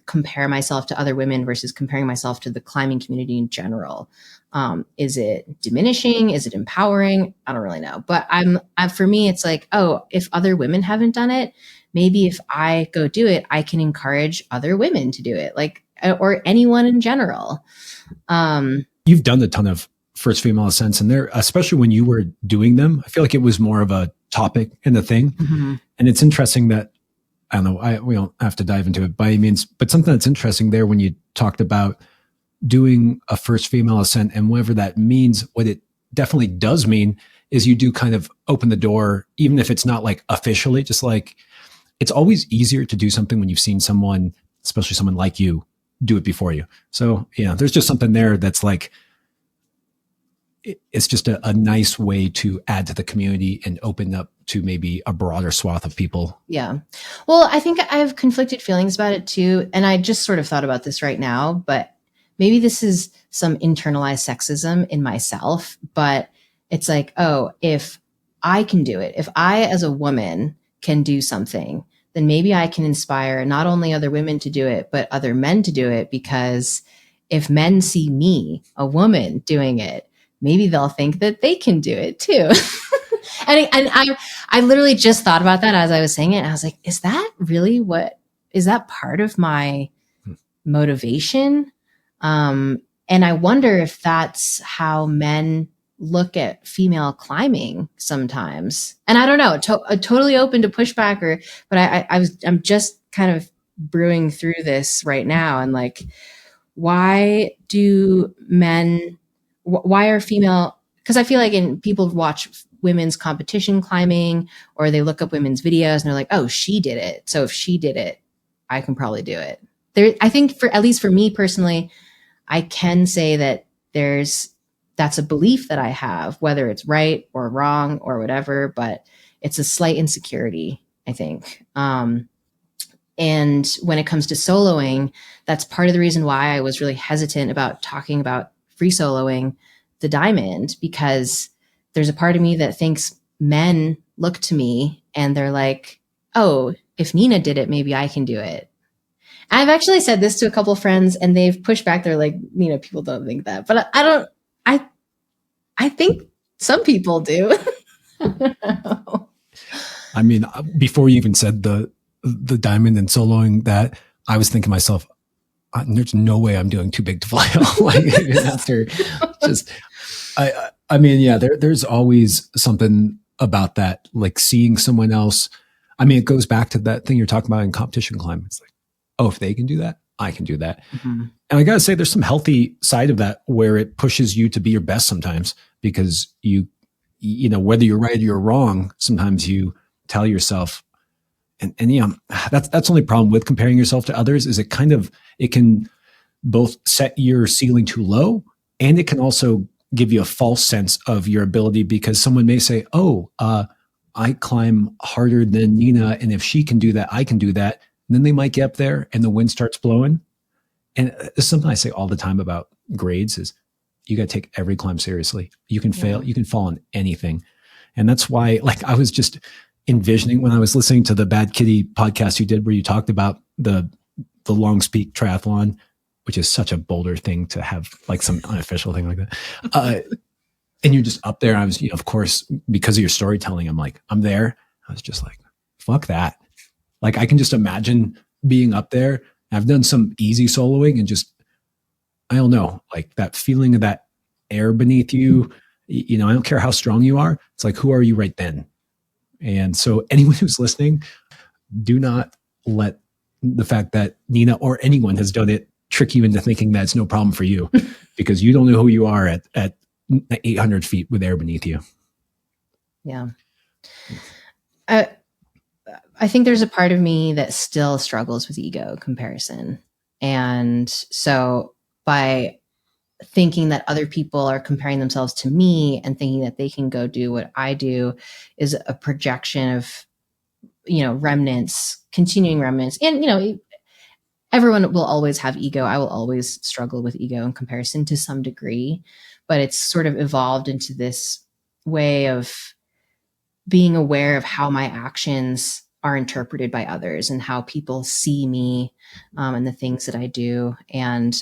Speaker 1: compare myself to other women versus comparing myself to the climbing community in general. Is it diminishing? Is it empowering? I don't really know. But for me, it's like, oh, if other women haven't done it, maybe if I go do it, I can encourage other women to do it, like, or anyone in general.
Speaker 3: You've done a ton of first female ascents, and there, especially when you were doing them, I feel like it was more of a topic and a thing.
Speaker 1: Mm-hmm.
Speaker 3: And it's interesting that, I don't know, we don't have to dive into it by any means, but something that's interesting there when you talked about doing a first female ascent and whatever that means, what it definitely does mean is you do kind of open the door, even if it's not like officially, just like it's always easier to do something when you've seen someone, especially someone like you, do it before you. So yeah, there's just something there that's like, it's just a nice way to add to the community and open up to maybe a broader swath of people.
Speaker 1: Yeah. Well, I think I have conflicted feelings about it too. And I just sort of thought about this right now, but maybe this is some internalized sexism in myself, but it's like, oh, if I can do it, if I as a woman can do something, then maybe I can inspire not only other women to do it, but other men to do it. Because if men see me, a woman, doing it, maybe they'll think that they can do it too. and I literally just thought about that as I was saying it. And I was like, is that part of my motivation? And I wonder if that's how men look at female climbing sometimes. And I don't know, totally open to pushback, but I'm just kind of brewing through this right now. And like, why are female, because I feel like people watch women's competition climbing, or they look up women's videos and they're like, oh, she did it. So if she did it, I can probably do it. I think at least for me personally, I can say that that's a belief that I have, whether it's right or wrong or whatever, but it's a slight insecurity, I think. And when it comes to soloing, that's part of the reason why I was really hesitant about talking about free soloing the Diamond, because there's a part of me that thinks men look to me and they're like, oh, if Nina did it, maybe I can do it. I've actually said this to a couple of friends and they've pushed back. They're like, people don't think that, but I think some people do.
Speaker 3: I mean, before you even said the Diamond and soloing that, I was thinking to myself, there's no way I'm doing too big to fly. Like after just, I mean, yeah, there's always something about that, like seeing someone else. I mean, it goes back to that thing you're talking about in competition climbing. It's like, oh, if they can do that, I can do that. Mm-hmm. And I got to say, there's some healthy side of that where it pushes you to be your best sometimes, because whether you're right or you're wrong, sometimes you tell yourself, and that's the only problem with comparing yourself to others, is it can both set your ceiling too low, and it can also give you a false sense of your ability, because someone may say, oh, I climb harder than Nina, and if she can do that, I can do that. And then they might get up there and the wind starts blowing. And it's something I say all the time about grades is you got to take every climb seriously. You can fail, you can fall on anything. And that's why, like, I was just envisioning when I was listening to the Bad Kitty podcast you did, where you talked about the Longs Peak triathlon, which is such a boulder thing to have, like some unofficial thing like that. And you're just up there. I was, of course, because of your storytelling, I'm there. I was just like, fuck that. Like, I can just imagine being up there. I've done some easy soloing and just, I don't know, like that feeling of that air beneath you. I don't care how strong you are. It's like, who are you right then? And so anyone who's listening, do not let the fact that Nina or anyone has done it trick you into thinking that it's no problem for you, because you don't know who you are at 800 feet with air beneath you.
Speaker 1: Yeah. I think there's a part of me that still struggles with ego comparison. And so by thinking that other people are comparing themselves to me and thinking that they can go do what I do is a projection of, remnants, continuing remnants. And, everyone will always have ego. I will always struggle with ego and comparison to some degree, but it's sort of evolved into this way of being aware of how my actions are interpreted by others and how people see me and the things that I do. And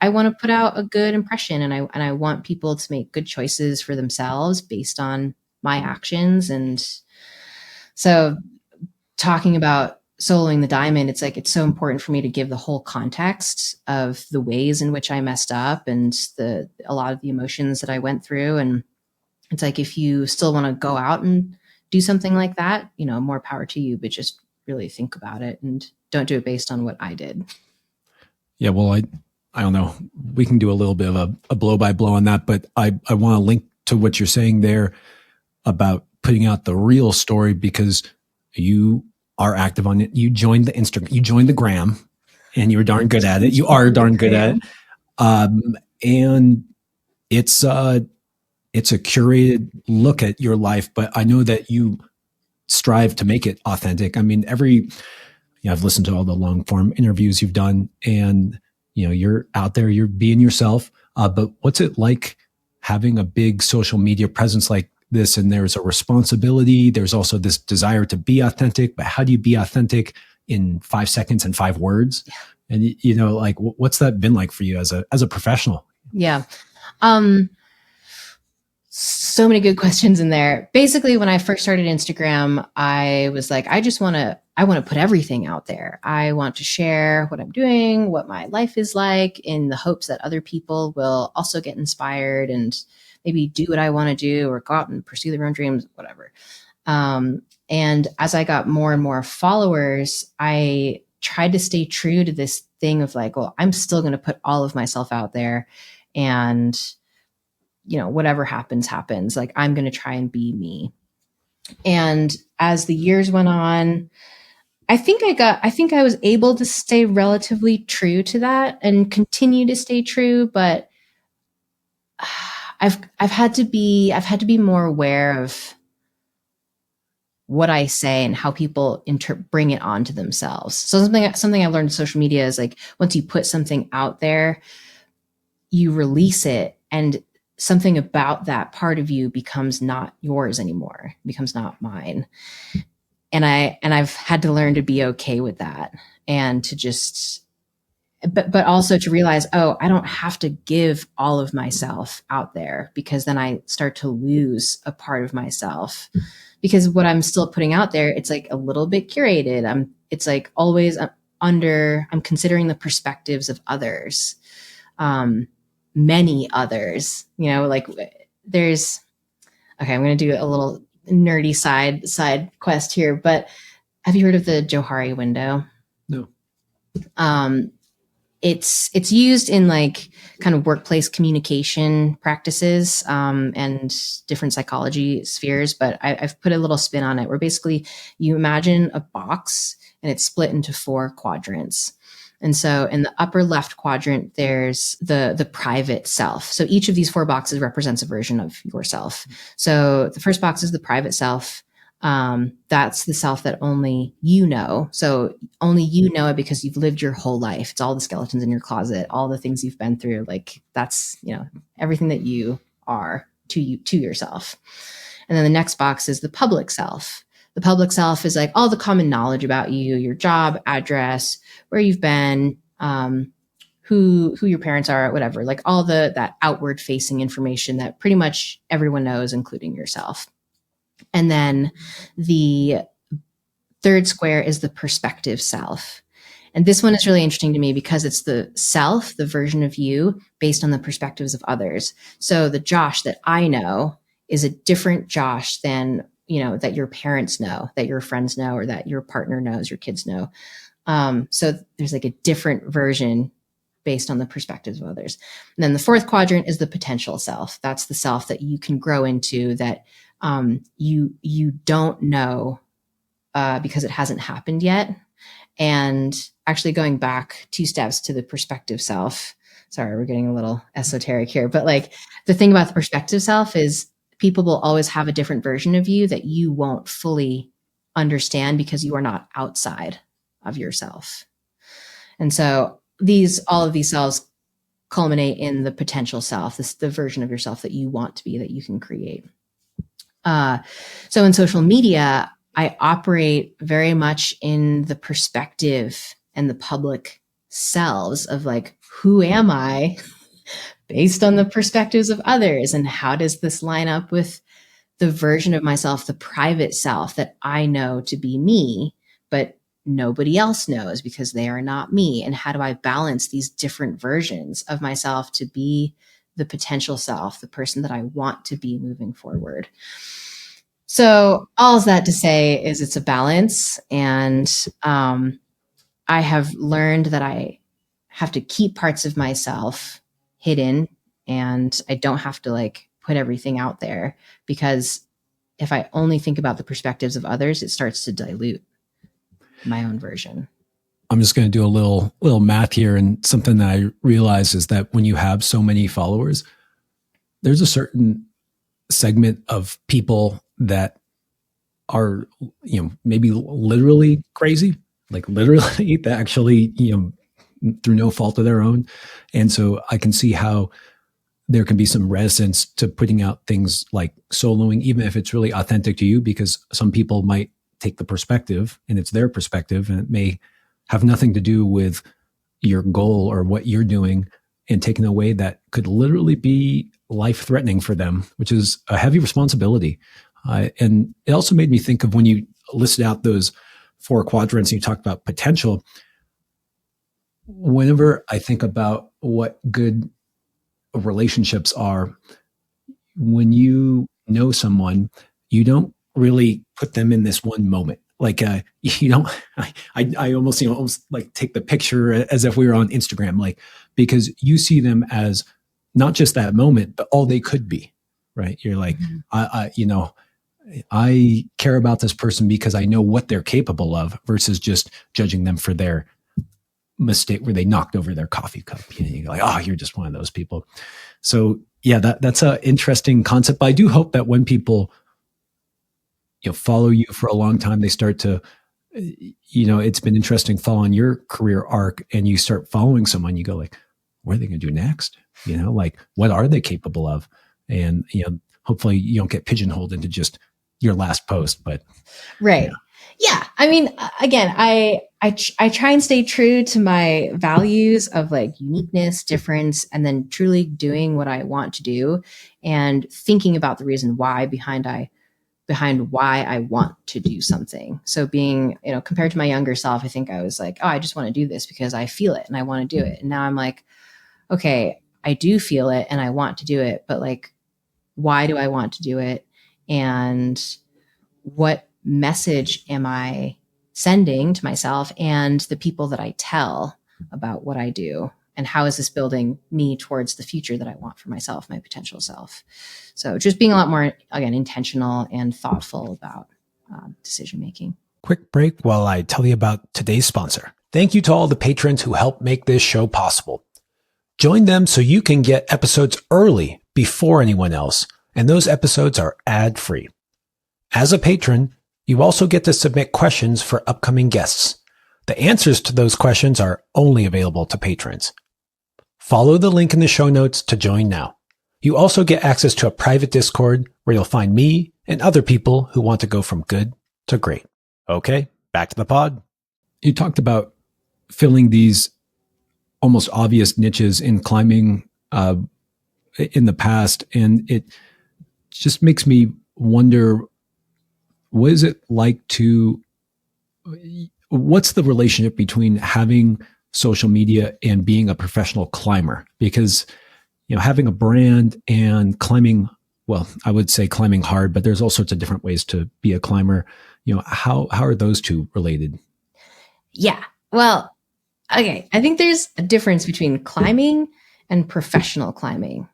Speaker 1: I want to put out a good impression, and I want people to make good choices for themselves based on my actions. And so talking about soloing the diamond, it's like, it's so important for me to give the whole context of the ways in which I messed up and a lot of the emotions that I went through. And it's like, if you still want to go out and do something like that, more power to you, but just really think about it and don't do it based on what I did.
Speaker 3: Yeah. Well, I don't know. We can do a little bit of a blow by blow on that, but I want to link to what you're saying there about putting out the real story, because you are active on it. You joined the Instagram, you joined the gram, and you were darn good at it. You are darn good at it. And it's a curated look at your life, but I know that you strive to make it authentic. I mean, I've listened to all the long form interviews you've done, and you're out there, you're being yourself. But what's it like having a big social media presence like this? And there's a responsibility. There's also this desire to be authentic, but how do you be authentic in 5 seconds and 5 words? And like, what's that been like for you as a professional?
Speaker 1: Yeah. So many good questions in there. Basically, when I first started Instagram, I was like, I want to put everything out there. I want to share what I'm doing, what my life is like, in the hopes that other people will also get inspired and maybe do what I want to do or go out and pursue their own dreams, whatever. And as I got more and more followers, I tried to stay true to this thing of like, well, I'm still going to put all of myself out there, and whatever happens, happens. Like, I'm going to try and be me. And as the years went on, I think I was able to stay relatively true to that and continue to stay true. But I've had to be more aware of what I say and how people bring it onto themselves. So something I learned in social media is like, once you put something out there, you release it, and something about that part of you becomes not yours anymore, becomes not mine. And I've had to learn to be okay with that, and to just, but also to realize, oh, I don't have to give all of myself out there, because then I start to lose a part of myself, because what I'm still putting out there, it's like a little bit curated. It's like always I'm considering the perspectives of others. Many others, like there's, okay, I'm going to do a little nerdy side quest here, but have you heard of the Johari window?
Speaker 3: No.
Speaker 1: it's used in like kind of workplace communication practices and different psychology spheres, but I've put a little spin on it where basically you imagine a box and it's split into 4 quadrants. And so in the upper left quadrant, there's the private self. So each of these 4 boxes represents a version of yourself. So the first box is the private self. That's the self that only you know. So only you know it because you've lived your whole life. It's all the skeletons in your closet, all the things you've been through. Like that's, everything that you are to yourself. And then the next box is the public self. The public self is like all the common knowledge about you, your job, address, where you've been, who your parents are, whatever, like all that outward facing information that pretty much everyone knows, including yourself. And then the third square is the perspective self. And this one is really interesting to me because it's the self, the version of you based on the perspectives of others. So the Josh that I know is a different Josh than, that your parents know, that your friends know, or that your partner knows, your kids know. So there's like a different version based on the perspectives of others. And then the fourth quadrant is the potential self. That's the self that you can grow into, that you don't know because it hasn't happened yet. And actually going back 2 steps to the perspective self. Sorry, we're getting a little esoteric here, but like the thing about the perspective self is people will always have a different version of you that you won't fully understand because you are not outside of yourself. And so all of these selves culminate in the potential self, the version of yourself that you want to be, that you can create. So in social media, I operate very much in the perspective and the public selves of like, who am I based on the perspectives of others? And how does this line up with the version of myself, the private self that I know to be me, but nobody else knows because they are not me? And how do I balance these different versions of myself to be the potential self, the person that I want to be moving forward? So all of that to say is it's a balance. And I have learned that I have to keep parts of myself hidden, and I don't have to like put everything out there, because if I only think about the perspectives of others, it starts to dilute my own version.
Speaker 3: I'm just going to do a little math here. And something that I realize is that when you have so many followers, there's a certain segment of people that are, maybe literally crazy, like literally that actually, through no fault of their own. And so I can see how there can be some reticence to putting out things like soloing, even if it's really authentic to you, because some people might take the perspective and it's their perspective and it may have nothing to do with your goal or what you're doing, and taken away that could literally be life-threatening for them, which is a heavy responsibility. And it also made me think of when you listed out those 4 quadrants and you talked about potential. Whenever I think about what good relationships are, when you know someone, you don't really put them in this one moment. Like you don't. I almost almost like take the picture as if we were on Instagram, like, because you see them as not just that moment, but all they could be. Right? You're like, I care about this person because I know what they're capable of, versus just judging them for their mistake where they knocked over their coffee cup. You're like, oh, you're just one of those people. So yeah, that's an interesting concept. But I do hope that when people follow you for a long time, they start to, it's been interesting following your career arc, and you start following someone, you go like, what are they going to do next? Like, what are they capable of? And, hopefully you don't get pigeonholed into just your last post, but.
Speaker 1: Right. Yeah. I mean, again, I try and stay true to my values of like uniqueness, difference, and then truly doing what I want to do and thinking about the reason why behind why I want to do something. So being, compared to my younger self, I think I was like, oh, I just want to do this because I feel it and I want to do it. And now I'm like, okay, I do feel it and I want to do it, but like, why do I want to do it? And what message am I sending to myself and the people that I tell about what I do, and how is this building me towards the future that I want for myself, my potential self. So just being a lot more, again, intentional and thoughtful about decision making.
Speaker 2: Quick break while I tell you about today's sponsor. Thank you to all the patrons who help make this show possible. Join them so you can get episodes early before anyone else, and those episodes are ad-free. As a patron, you also get to submit questions for upcoming guests. The answers to those questions are only available to patrons. Follow the link in the show notes to join now. You also get access to a private Discord where you'll find me and other people who want to go from good to great. Okay, back to the pod.
Speaker 3: You talked about filling these almost obvious niches in climbing in the past, and it just makes me wonder, what is it like to, what's the relationship between having social media and being a professional climber? Because, you know, having a brand and climbing, well, I would say climbing hard, but there's all sorts of different ways to be a climber. You know, how are those two related?
Speaker 1: Yeah. Well, okay. I think there's a difference between climbing and professional climbing.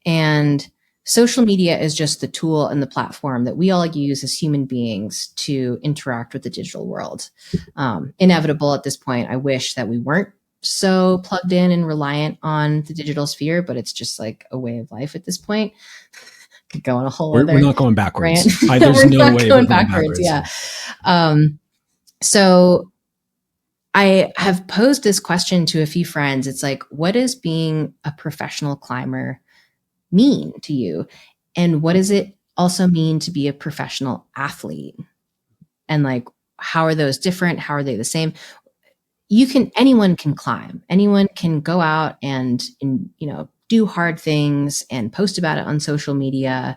Speaker 1: And social media is just the tool and the platform that we all use as human beings to interact with the digital world. Inevitable at this point. I wish that we weren't so plugged in and reliant on the digital sphere, but it's just like a way of life at this point. Could go on a whole other
Speaker 3: We're not going backwards.
Speaker 1: rant.
Speaker 3: There's
Speaker 1: We're
Speaker 3: no
Speaker 1: not
Speaker 3: way
Speaker 1: going
Speaker 3: we're going
Speaker 1: backwards.
Speaker 3: backwards.
Speaker 1: Yeah. So I have posed this question to a few friends. It's like, what does being a professional climber mean to you? And what does it also mean to be a professional athlete? And like, how are those different? How are they the same? Anyone can climb. Anyone can go out and do hard things and post about it on social media.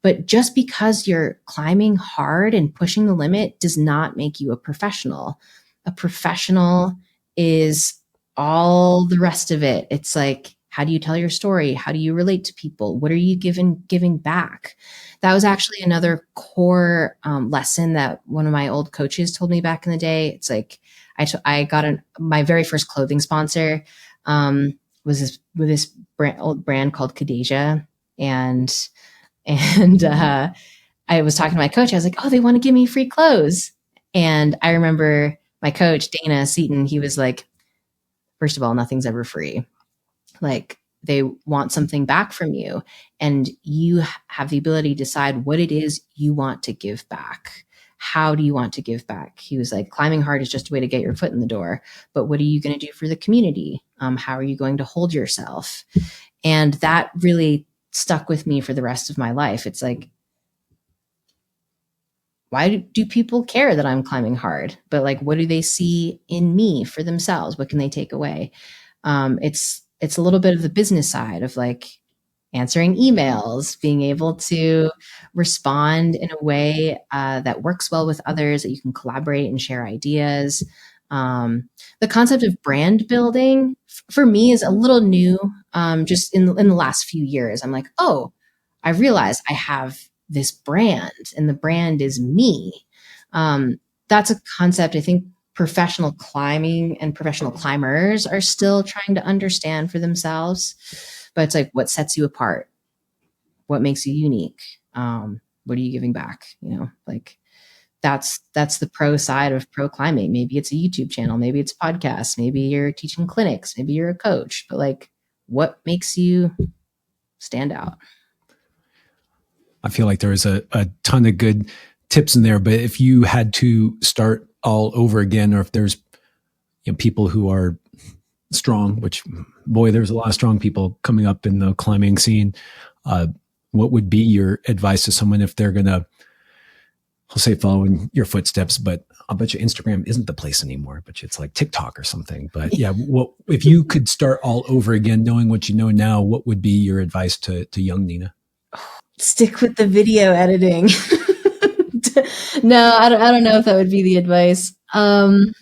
Speaker 1: But just because you're climbing hard and pushing the limit does not make you a professional. A professional is all the rest of it. It's like, how do you tell your story? How do you relate to people? What are you giving back? That was actually another core lesson that one of my old coaches told me back in the day. It's like, I got my very first clothing sponsor was this old brand called Kadeja. And I was talking to my coach. I was like, oh, they want to give me free clothes. And I remember my coach, Dana Seaton, he was like, first of all, nothing's ever free. Like, they want something back from you, and you have the ability to decide what it is you want to give back. How do you want to give back? He was like, climbing hard is just a way to get your foot in the door, but what are you going to do for the community? How are you going to hold yourself? And that really stuck with me for the rest of my life. It's like, why do people care that I'm climbing hard? But like, what do they see in me for themselves? What can they take away? It's a little bit of the business side of like answering emails, being able to respond in a way that works well with others, that you can collaborate and share ideas. The concept of brand building for me is a little new. Just in the last few years, I'm like, oh, I realize I have this brand, and the brand is me. That's a concept I think professional climbing and professional climbers are still trying to understand for themselves. But it's like, what sets you apart? What makes you unique? What are you giving back? Like that's the pro side of pro climbing. Maybe it's a YouTube channel, maybe it's a podcast, maybe you're teaching clinics, maybe you're a coach, but like, what makes you stand out?
Speaker 3: I feel like there was a ton of good tips in there, but if you had to start all over again, or if there's people who are strong, which boy, there's a lot of strong people coming up in the climbing scene, what would be your advice to someone if they're gonna, I'll say, follow in your footsteps, but I'll bet you Instagram isn't the place anymore, but it's like TikTok or something. But yeah, if you could start all over again, knowing what you know now, what would be your advice to young Nina?
Speaker 1: Stick with the video editing. No, I don't know if that would be the advice. I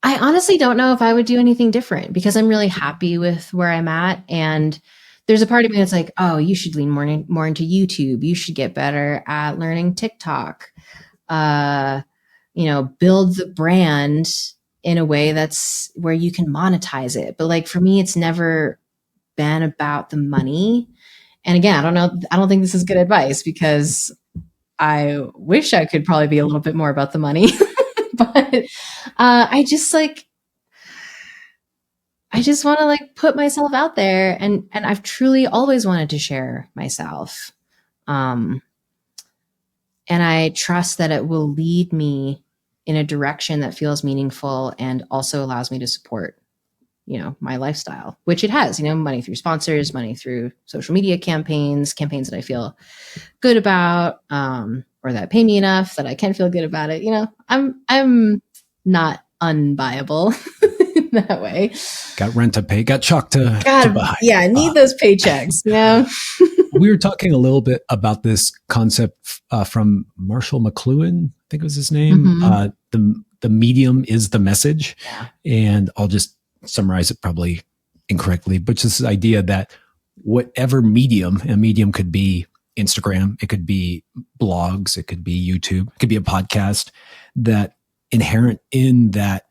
Speaker 1: honestly don't know if I would do anything different, because I'm really happy with where I'm at. And there's a part of me that's like, oh, you should lean more into YouTube. You should get better at learning TikTok. Build the brand in a way that's where you can monetize it. But like for me, it's never been about the money. And again, I don't know. I don't think this is good advice because I wish I could probably be a little bit more about the money, but I just want to like put myself out there, and I've truly always wanted to share myself. And I trust that it will lead me in a direction that feels meaningful and also allows me to support, my lifestyle, which it has, money through sponsors, money through social media campaigns that I feel good about, or that pay me enough that I can feel good about it. I'm not unbuyable in that way.
Speaker 3: Got rent to pay, got chalk to buy.
Speaker 1: Yeah, I need those paychecks.
Speaker 3: We were talking a little bit about this concept from Marshall McLuhan, I think was his name. Mm-hmm. The medium is the message. Yeah. And I'll just summarize it probably incorrectly, but just this idea that whatever medium, a medium could be Instagram, it could be blogs, it could be YouTube, it could be a podcast, that inherent in that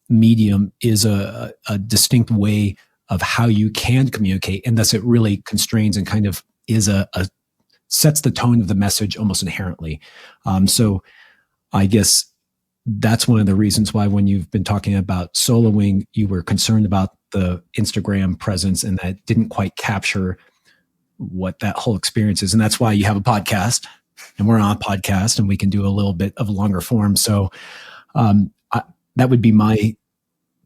Speaker 3: medium is a distinct way of how you can communicate. And thus it really constrains and kind of is sets the tone of the message almost inherently. So I guess that's one of the reasons why when you've been talking about soloing, you were concerned about the Instagram presence and that didn't quite capture what that whole experience is. And that's why you have a podcast, and we're on a podcast, and we can do a little bit of longer form. So that would be my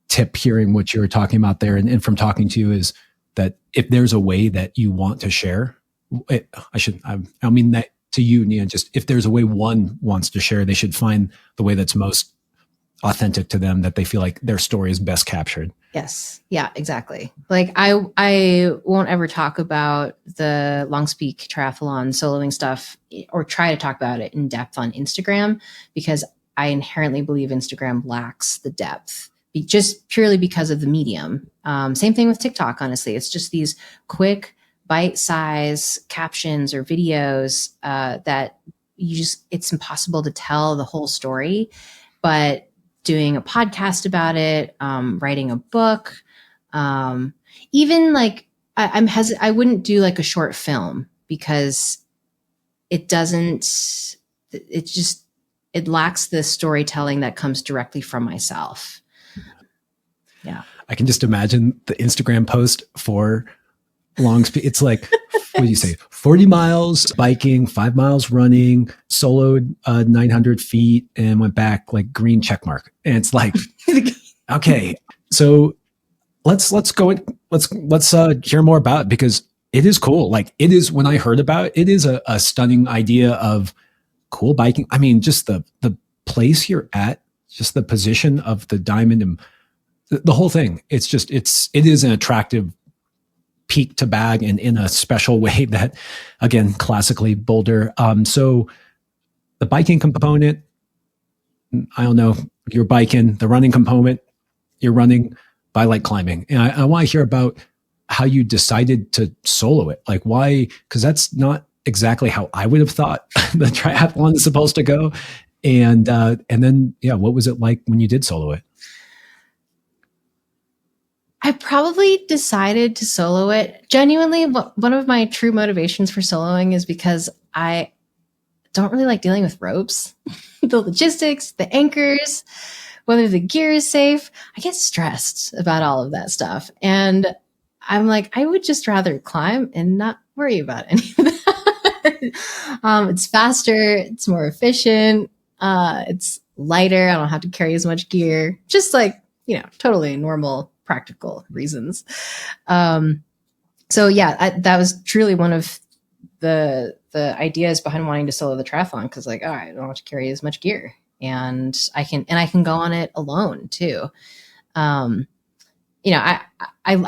Speaker 3: tip, hearing what you were talking about there. And from talking to you, is that if there's a way that you want to share, I mean that to you, Nia, just if there's a way one wants to share, they should find the way that's most authentic to them, that they feel like their story is best captured.
Speaker 1: Yes. Yeah, exactly. Like I won't ever talk about the Long Peak triathlon soloing stuff or try to talk about it in depth on Instagram, because I inherently believe Instagram lacks the depth, just purely because of the medium. Same thing with TikTok, honestly. It's just these quick bite-size captions or videos that it's impossible to tell the whole story. But doing a podcast about it, writing a book, even like I wouldn't do like a short film, because it lacks the storytelling that comes directly from myself. Yeah.
Speaker 3: I can just imagine the Instagram post for Long Peak. It's like, what do you say? 40 miles biking, 5 miles running, soloed 900 feet and went back, like green check mark. And it's like, okay, so let's hear more about it, because it is cool. Like it is, when I heard about it, it is a stunning idea of cool biking. I mean, just the place you're at, just the position of the diamond and the whole thing. It is an attractive peak to bag, and in a special way that, again, classically Boulder. So the biking component, I don't know, you're biking. The running component, you're running. But I like climbing. And I want to hear about how you decided to solo it. Like why? Because that's not exactly how I would have thought the triathlon is supposed to go. And then, yeah, what was it like when you did solo it?
Speaker 1: I probably decided to solo it. Genuinely, one of my true motivations for soloing is because I don't really like dealing with ropes, the logistics, the anchors, whether the gear is safe. I get stressed about all of that stuff. And I'm like, I would just rather climb and not worry about any of that. It's faster. It's more efficient. It's lighter. I don't have to carry as much gear. Just like, totally normal, practical reasons. So yeah, that was truly one of the ideas behind wanting to solo the triathlon. Cause like, all right, I don't have to carry as much gear, and I can go on it alone too. I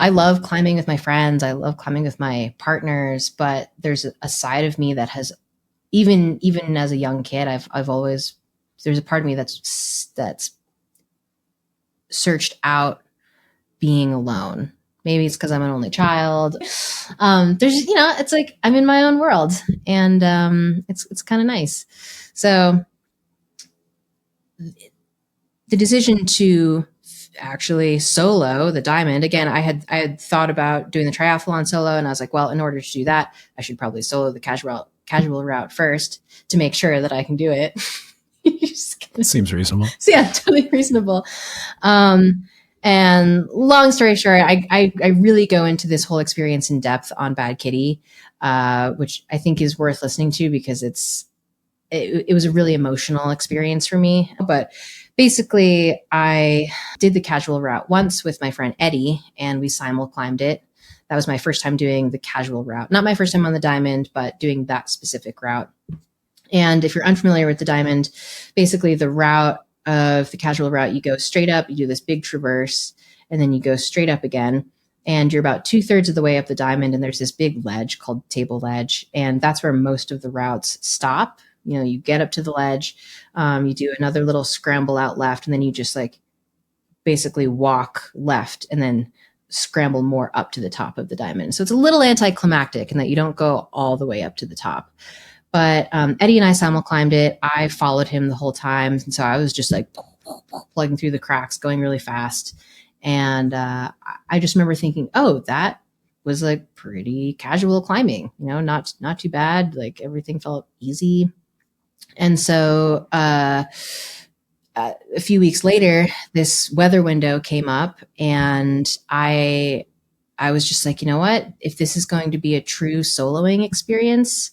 Speaker 1: love climbing with my friends. I love climbing with my partners, but there's a side of me that has, even as a young kid, I've always, there's a part of me that's searched out being alone. Maybe it's because I'm an only child. There's, it's like I'm in my own world, and it's kind of nice. So the decision to actually solo the diamond. Again, I had thought about doing the triathlon solo, and I was like, well, in order to do that, I should probably solo the casual route first to make sure that I can do it.
Speaker 3: Seems reasonable.
Speaker 1: So yeah, totally reasonable. And long story short, I really go into this whole experience in depth on Bad Kitty, which I think is worth listening to because it was a really emotional experience for me. But basically, I did the casual route once with my friend Eddie, and we simul climbed it. That was my first time doing the casual route. Not my first time on the diamond, but doing that specific route. And if you're unfamiliar with the diamond, basically the route of the casual route, you go straight up, you do this big traverse, and then you go straight up again. And you're about 2/3 of the way up the diamond, and there's this big ledge called Table Ledge. And that's where most of the routes stop. You know, you get up to the ledge, you do another little scramble out left, and then you just like basically walk left and then scramble more up to the top of the diamond. So it's a little anticlimactic in that you don't go all the way up to the top. But Eddie and I simul climbed it. I followed him the whole time. And so I was just like plugging through the cracks, going really fast. And I just remember thinking, oh, that was like pretty casual climbing, you know, not too bad. Like everything felt easy. And so a few weeks later, this weather window came up, and I was just like, you know what? If this is going to be a true soloing experience,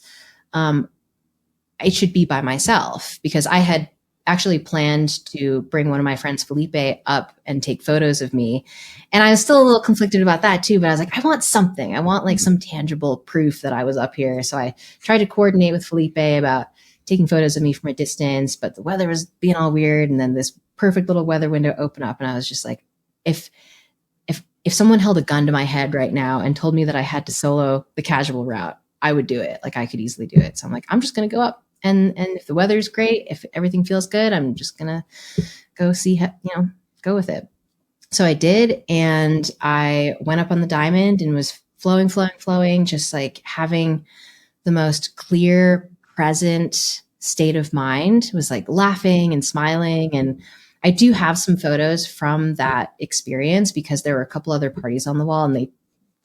Speaker 1: it should be by myself, because I had actually planned to bring one of my friends, Felipe, up and take photos of me. And I was still a little conflicted about that too, but I was like, I want something. I want like some tangible proof that I was up here. So I tried to coordinate with Felipe about taking photos of me from a distance, but the weather was being all weird. And then this perfect little weather window opened up, and I was just like, if someone held a gun to my head right now and told me that I had to solo the casual route, I would do it. Like I could easily do it. So I'm like, I'm just going to go up. And if the weather's great, if everything feels good, I'm just going to go see, go with it. So I did. And I went up on the diamond and was flowing, just like having the most clear, present state of mind. It was like laughing and smiling. And I do have some photos from that experience because there were a couple other parties on the wall, and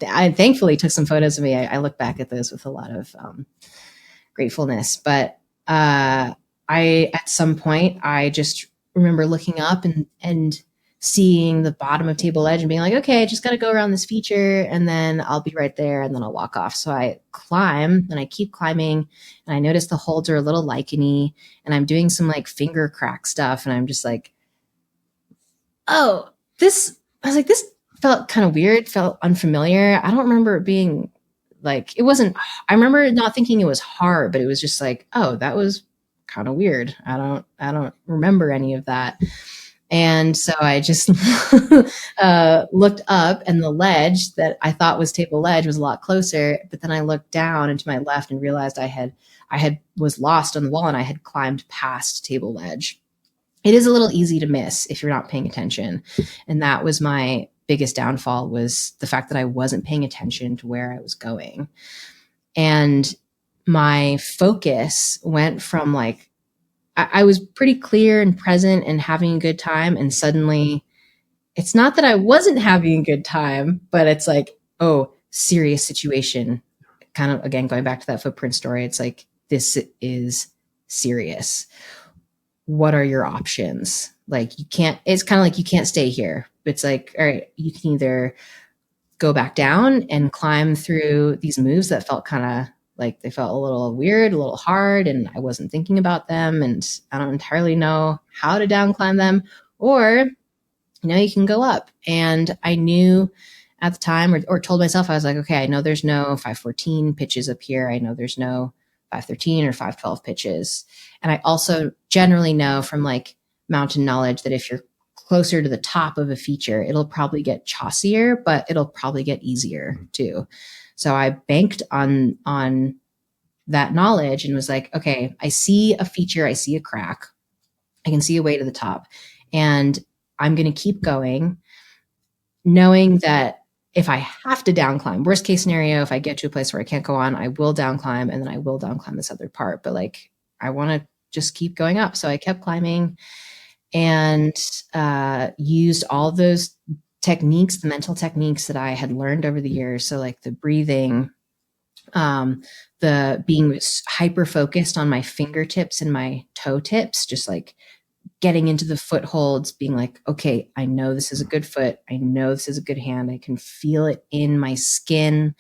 Speaker 1: I thankfully took some photos of me. I look back at those with a lot of gratefulness. But at some point, I just remember looking up and seeing the bottom of Table Ledge and being like, okay, I just got to go around this feature, and then I'll be right there, and then I'll walk off. So I climb, and I keep climbing, and I notice the holds are a little licheny, and I'm doing some like finger crack stuff, and I'm just like, oh, this felt kind of weird, felt unfamiliar. I don't remember it being like, it wasn't, I remember not thinking it was hard, but it was just like, oh, that was kind of weird. I don't remember any of that. And so I just looked up, and the ledge that I thought was Table Ledge was a lot closer. But then I looked down and to my left and realized I was lost on the wall, and I had climbed past Table Ledge. It is a little easy to miss if you're not paying attention. And that was my biggest downfall, was the fact that I wasn't paying attention to where I was going. And my focus went from like, I was pretty clear and present and having a good time. And suddenly it's not that I wasn't having a good time, but it's like, oh, serious situation. Kind of, again, going back to that footprint story. It's like, this is serious. What are your options? Like, it's kind of like, you can't stay here. It's like, all right, you can either go back down and climb through these moves that felt kind of like they felt a little weird, a little hard, and I wasn't thinking about them, and I don't entirely know how to down climb them, or, you can go up. And I knew at the time, or told myself, I was like, okay, I know there's no 514 pitches up here. I know there's no 513 or 512 pitches. And I also generally know from like mountain knowledge that if you're closer to the top of a feature, it'll probably get chossier, but it'll probably get easier too. So I banked on that knowledge and was like, okay, I see a feature, I see a crack, I can see a way to the top, and I'm going to keep going, knowing that if I have to down climb, worst case scenario, if I get to a place where I can't go on, I will down climb, and then I will down climb this other part. But like, I want to just keep going up. So I kept climbing, and used all those techniques, the mental techniques that I had learned over the years. So like the breathing, the being hyper focused on my fingertips and my toe tips, just like getting into the footholds, being like, okay, I know this is a good foot. I know this is a good hand. I can feel it in my skin.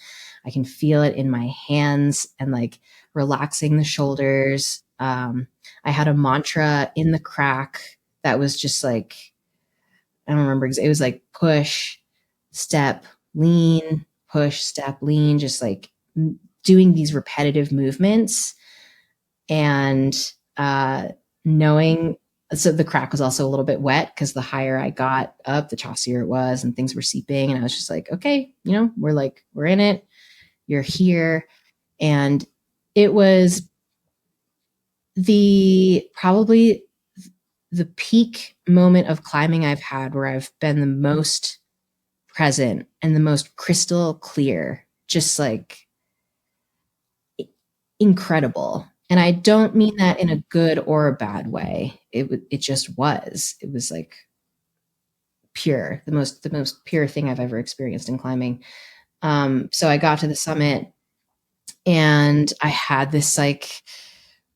Speaker 1: I can feel it in my hands, and like relaxing the shoulders. I had a mantra in the crack that was just like, I don't remember. It was like push, step, lean, push, step, lean, just like doing these repetitive movements and knowing. So the crack was also a little bit wet because the higher I got up, the chossier it was, and things were seeping. And I was just like, okay, we're in it. You're here. And it was probably the peak moment of climbing I've had where I've been the most present and the most crystal clear, just like incredible. And I don't mean that in a good or a bad way. It just was. It was like pure, the most pure thing I've ever experienced in climbing. So I got to the summit and I had this like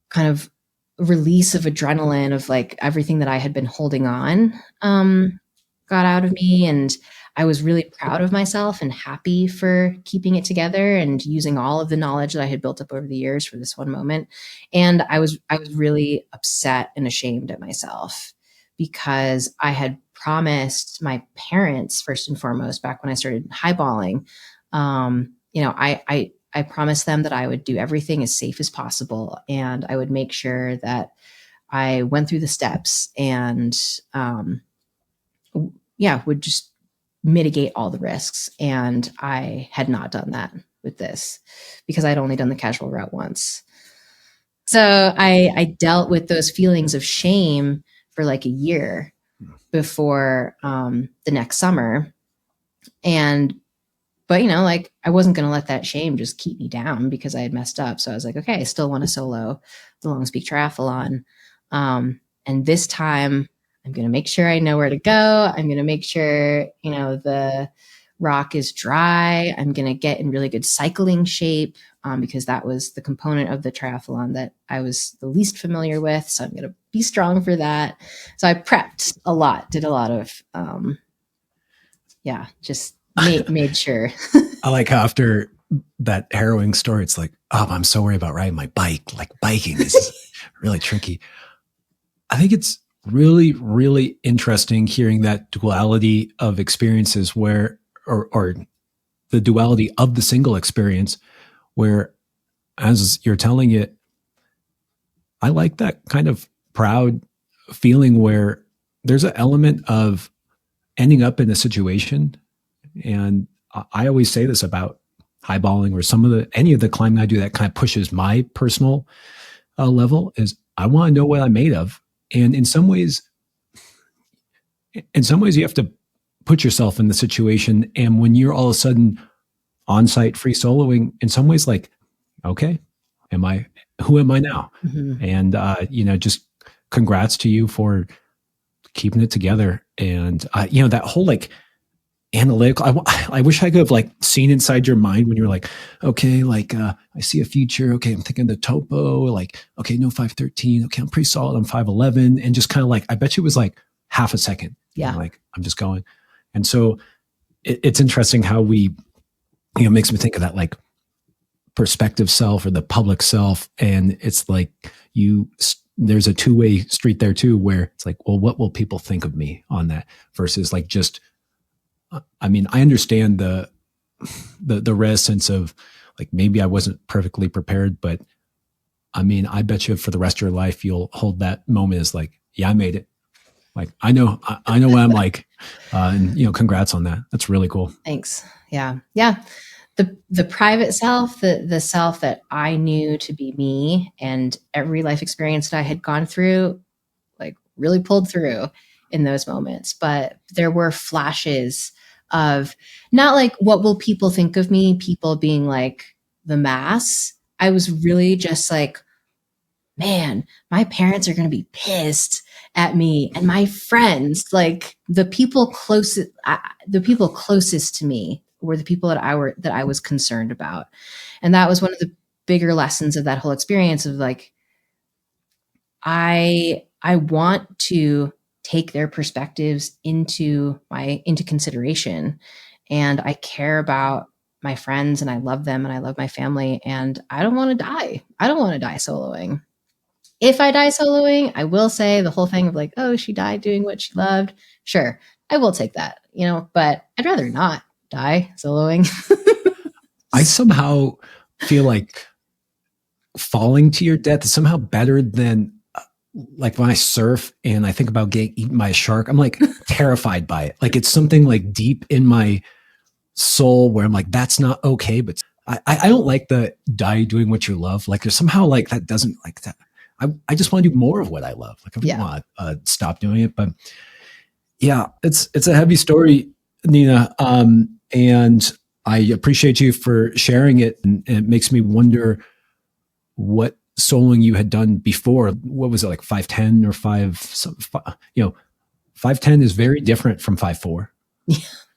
Speaker 1: kind of release of adrenaline of like everything that I had been holding on got out of me, and I was really proud of myself and happy for keeping it together and using all of the knowledge that I had built up over the years for this one moment. And I was really upset and ashamed at myself because I had promised my parents, first and foremost, back when I started highballing, I promised them that I would do everything as safe as possible, and I would make sure that I went through the steps and, would just mitigate all the risks. And I had not done that with this because I'd only done the casual route once. So I dealt with those feelings of shame for like a year before the next summer. But like I wasn't going to let that shame just keep me down because I had messed up. So I was like, okay, I still want to solo the Long Peak Triathlon. And this time I'm going to make sure I know where to go. I'm going to make sure, the rock is dry. I'm going to get in really good cycling shape because that was the component of the triathlon that I was the least familiar with. So I'm going to be strong for that. So I prepped a lot, did a lot of, just made sure.
Speaker 3: I like how after that harrowing story, it's like, oh, I'm so worried about riding my bike. Like biking is really tricky. I think it's really, really interesting hearing that duality of experiences where, or the duality of the single experience where, as you're telling it, I like that kind of proud feeling where there's an element of ending up in a situation. And I always say this about highballing or any of the climbing I do that kind of pushes my personal level is I want to know what I'm made of. And in some ways you have to put yourself in the situation. And when you're all of a sudden on-site free soloing, in some ways like, okay, who am I now? Mm-hmm. And, just congrats to you for keeping it together. And, that whole like analytical, I wish I could have like seen inside your mind when you were like, okay, like, I see a future. Okay. I'm thinking the topo, like, okay, no 513. Okay. I'm pretty solid. I'm 5'11", and just kind of like, I bet you it was like half a second.
Speaker 1: Yeah.
Speaker 3: Like I'm just going. And so it's interesting how it makes me think of that like perspective self or the public self. And it's like there's a two-way street there too, where it's like, well, what will people think of me on that versus like just, I mean, I understand the reticence of like, maybe I wasn't perfectly prepared, but I mean, I bet you for the rest of your life, you'll hold that moment as like, yeah, I made it. Like, I know what I'm like. And congrats on that. That's really cool.
Speaker 1: Thanks. Yeah. Yeah. The private self, the self that I knew to be me, and every life experience that I had gone through, like really pulled through in those moments. But there were flashes of not like, what will people think of me? People being like the mass. I was really just like, man, my parents are going to be pissed. at me and my friends, like the people closest to me were the people that I was concerned about. And that was one of the bigger lessons of that whole experience of like, I want to take their perspectives into consideration. And I care about my friends and I love them and I love my family and I don't want to die. I don't want to die soloing. If I die soloing, I will say the whole thing of like, oh, she died doing what she loved. Sure, I will take that, but I'd rather not die soloing.
Speaker 3: I somehow feel like falling to your death is somehow better than like when I surf and I think about getting eaten by a shark. I'm like terrified by it. Like it's something like deep in my soul where I'm like, that's not okay. But I don't like the die doing what you love. Like there's somehow like that doesn't like that. I just want to do more of what I love. Like I don't want to stop doing it. But yeah, it's a heavy story, Nina. And I appreciate you for sharing it. And it makes me wonder what soloing you had done before. What was it, like 5'10" or 5'10" is very different from 5'4",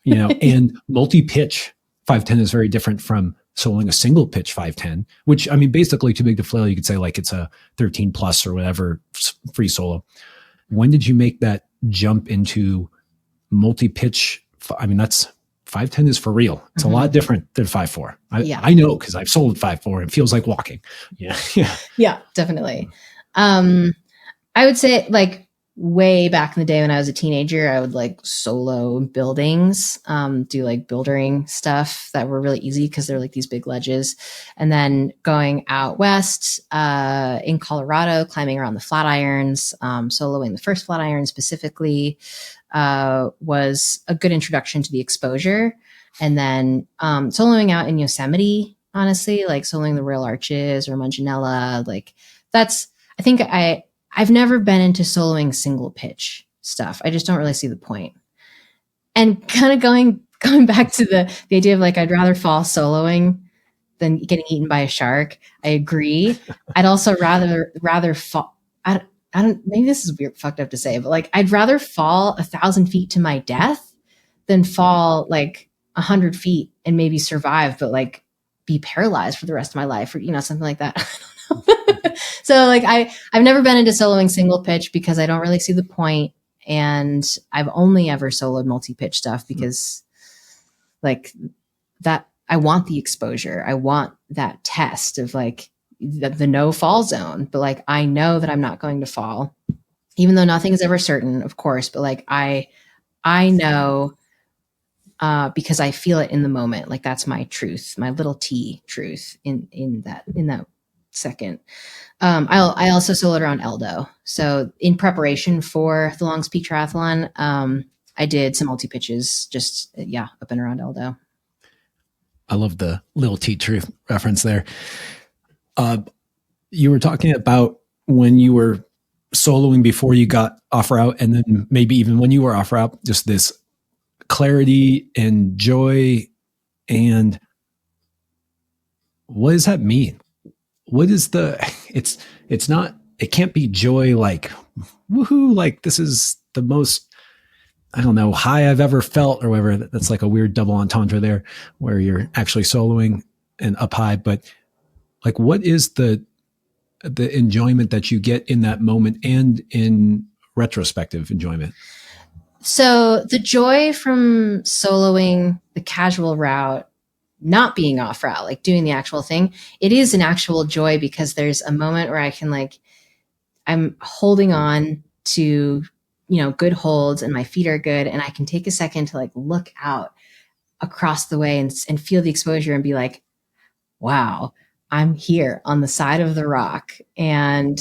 Speaker 3: and multi-pitch 5'10" is very different from soloing a single pitch 5'10", which, I mean, basically too big to flail. You could say like it's a 13 plus or whatever free solo. When did you make that jump into multi-pitch? I mean, that's 5'10" is for real. It's a lot different than 5'4". I know because I've soloed 5'4" and it feels like walking. Yeah,
Speaker 1: definitely. I would say like way back in the day when I was a teenager, I would like solo buildings, do like bouldering stuff that were really easy because they're like these big ledges. And then going out west in Colorado, climbing around the Flatirons, soloing the first Flatiron specifically was a good introduction to the exposure. And then soloing out in Yosemite, honestly, like soloing the Royal Arches or Manganella, like that's, I think I've never been into soloing single pitch stuff. I just don't really see the point. And kind of going back to the idea of like, I'd rather fall soloing than getting eaten by a shark. I agree. I'd also rather fall. I don't, maybe this is weird, fucked up to say, but like, I'd rather fall 1,000 feet to my death than fall like 100 feet and maybe survive, but like be paralyzed for the rest of my life or, something like that. I don't know. So like I've never been into soloing single pitch because I don't really see the point. And I've only ever soloed multi-pitch stuff because like that, I want the exposure. I want that test of like the no fall zone, but like, I know that I'm not going to fall, even though nothing is ever certain, of course, but like, I know, because I feel it in the moment. Like that's my truth, my little T truth in that second. I also soloed around Eldo. So in preparation for the Longs Peak Triathlon, I did some multi pitches just up and around Eldo.
Speaker 3: I love the little T truth reference there. You were talking about when you were soloing before you got off route, and then maybe even when you were off route, just this clarity and joy. And what does that mean? What is it's not, it can't be joy like, woohoo, like this is the most, I don't know, high I've ever felt or whatever. That's like a weird double entendre there where you're actually soloing and up high. But like, what is the enjoyment that you get in that moment and in retrospective enjoyment?
Speaker 1: So the joy from soloing the casual route, not being off route, like doing the actual thing, it is an actual joy because there's a moment where I can like, I'm holding on to, good holds and my feet are good. And I can take a second to like look out across the way and feel the exposure and be like, wow, I'm here on the side of the rock. And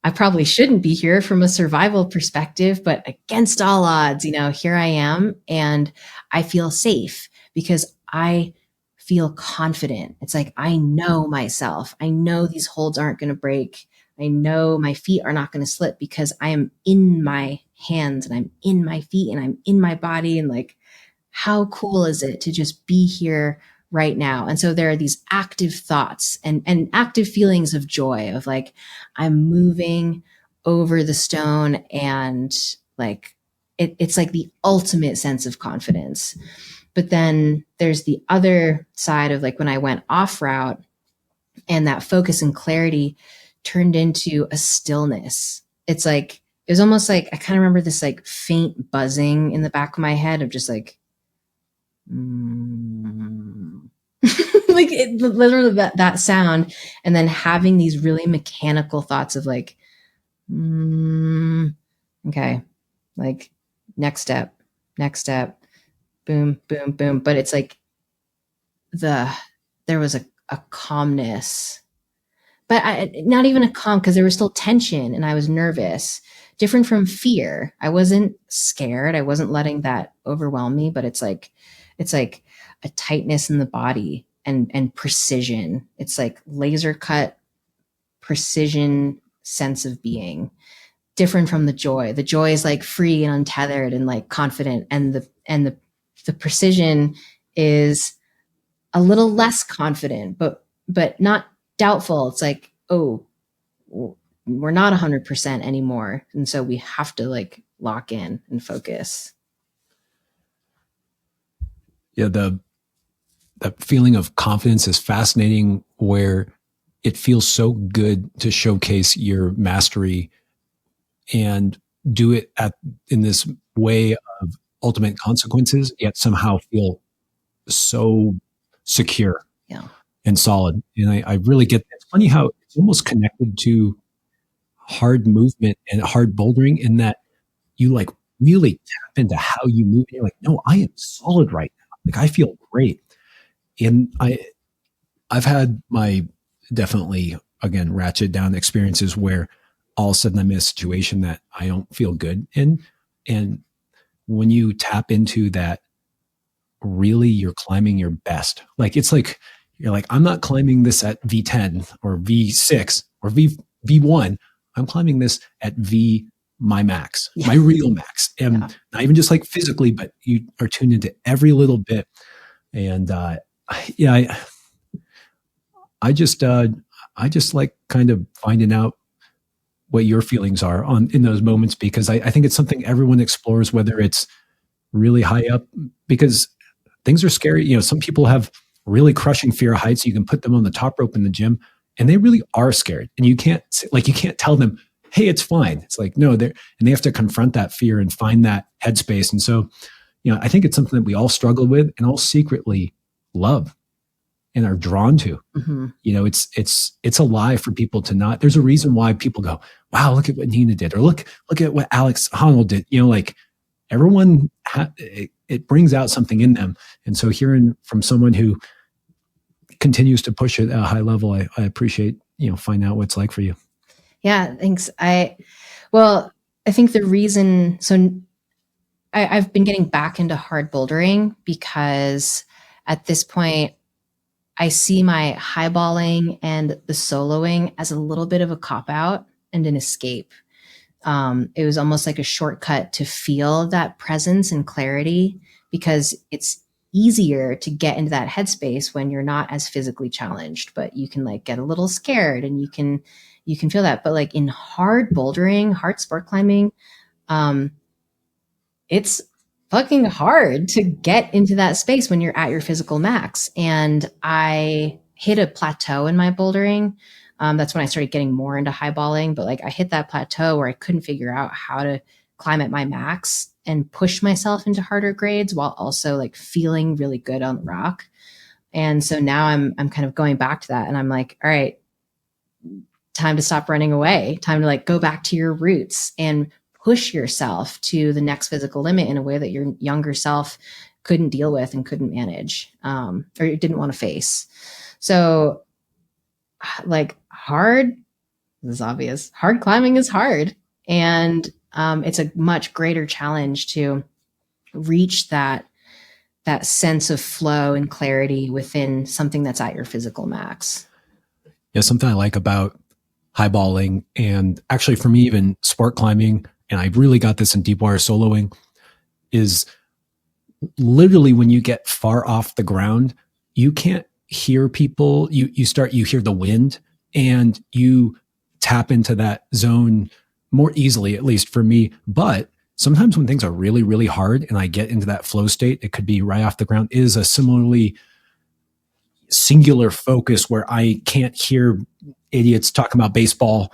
Speaker 1: I probably shouldn't be here from a survival perspective, but against all odds, here I am and I feel safe because I feel confident. It's like, I know myself. I know these holds aren't going to break. I know my feet are not going to slip because I am in my hands and I'm in my feet and I'm in my body. And like, how cool is it to just be here right now? And so there are these active thoughts and active feelings of joy of like, I'm moving over the stone, and like it's like the ultimate sense of confidence. But then there's the other side of like when I went off route, and that focus and clarity turned into a stillness. It's like, it was almost like, I kind of remember this like faint buzzing in the back of my head of just like, like literally that sound. And then having these really mechanical thoughts of like, okay, like next step, boom, boom, boom. But it's like there was a calmness, but not even a calm, because there was still tension and I was nervous, different from fear. I wasn't scared. I wasn't letting that overwhelm me, but it's like a tightness in the body and precision. It's like laser cut precision sense of being, different from the joy. The joy is like free and untethered and like confident. And the precision is a little less confident, but not doubtful. It's like, oh, we're not 100% anymore. And so we have to like lock in and focus.
Speaker 3: Yeah. The feeling of confidence is fascinating, where it feels so good to showcase your mastery and do it in this way of ultimate consequences, yet somehow feel so secure and solid. And I really get that. It's funny how it's almost connected to hard movement and hard bouldering, in that you like really tap into how you move. And you're like, no, I am solid right now. Like I feel great. And I've had my definitely, again, ratchet down experiences where all of a sudden I'm in a situation that I don't feel good. And when you tap into that, really you're climbing your best. Like it's like, you're like, I'm not climbing this at V10 or V6 or V1. I'm climbing this at my max, my real max. And not even just like physically, but you are tuned into every little bit. And I just like kind of finding out what your feelings are in those moments, because I think it's something everyone explores, whether it's really high up, because things are scary. You know, some people have really crushing fear of heights. You can put them on the top rope in the gym and they really are scared. And you can't tell them, hey, it's fine. It's like, no, they have to confront that fear and find that headspace. And so, you know, I think it's something that we all struggle with and all secretly love and are drawn to. Mm-hmm. You know, it's a lie for people to not. There's a reason why people go, wow, look at what Nina did, or look at what Alex Honnold did. You know, like everyone, it brings out something in them. And so hearing from someone who continues to push it at a high level, I appreciate, you know, find out what it's like for you.
Speaker 1: Yeah, thanks. I think the reason, I've been getting back into hard bouldering because at this point I see my highballing and the soloing as a little bit of a cop-out and an escape. It was almost like a shortcut to feel that presence and clarity, because it's easier to get into that headspace when you're not as physically challenged, but you can like get a little scared and you can feel that. But like in hard bouldering, hard sport climbing, it's fucking hard to get into that space when you're at your physical max. And I hit a plateau in my bouldering. That's when I started getting more into highballing, but like I hit that plateau where I couldn't figure out how to climb at my max and push myself into harder grades while also like feeling really good on the rock. And so now I'm kind of going back to that, and I'm like, all right, time to stop running away, time to like go back to your roots and push yourself to the next physical limit in a way that your younger self couldn't deal with and couldn't manage, or didn't want to face. So like hard, this is obvious, hard climbing is hard. And it's a much greater challenge to reach that sense of flow and clarity within something that's at your physical max.
Speaker 3: Yeah, something I like about highballing, and actually for me, even sport climbing, and I really got this in deep water soloing, is literally when you get far off the ground, you can't hear people. You hear the wind, and you tap into that zone more easily, at least for me. But sometimes when things are really, really hard and I get into that flow state, it could be right off the ground, is a similarly singular focus where I can't hear idiots talking about baseball.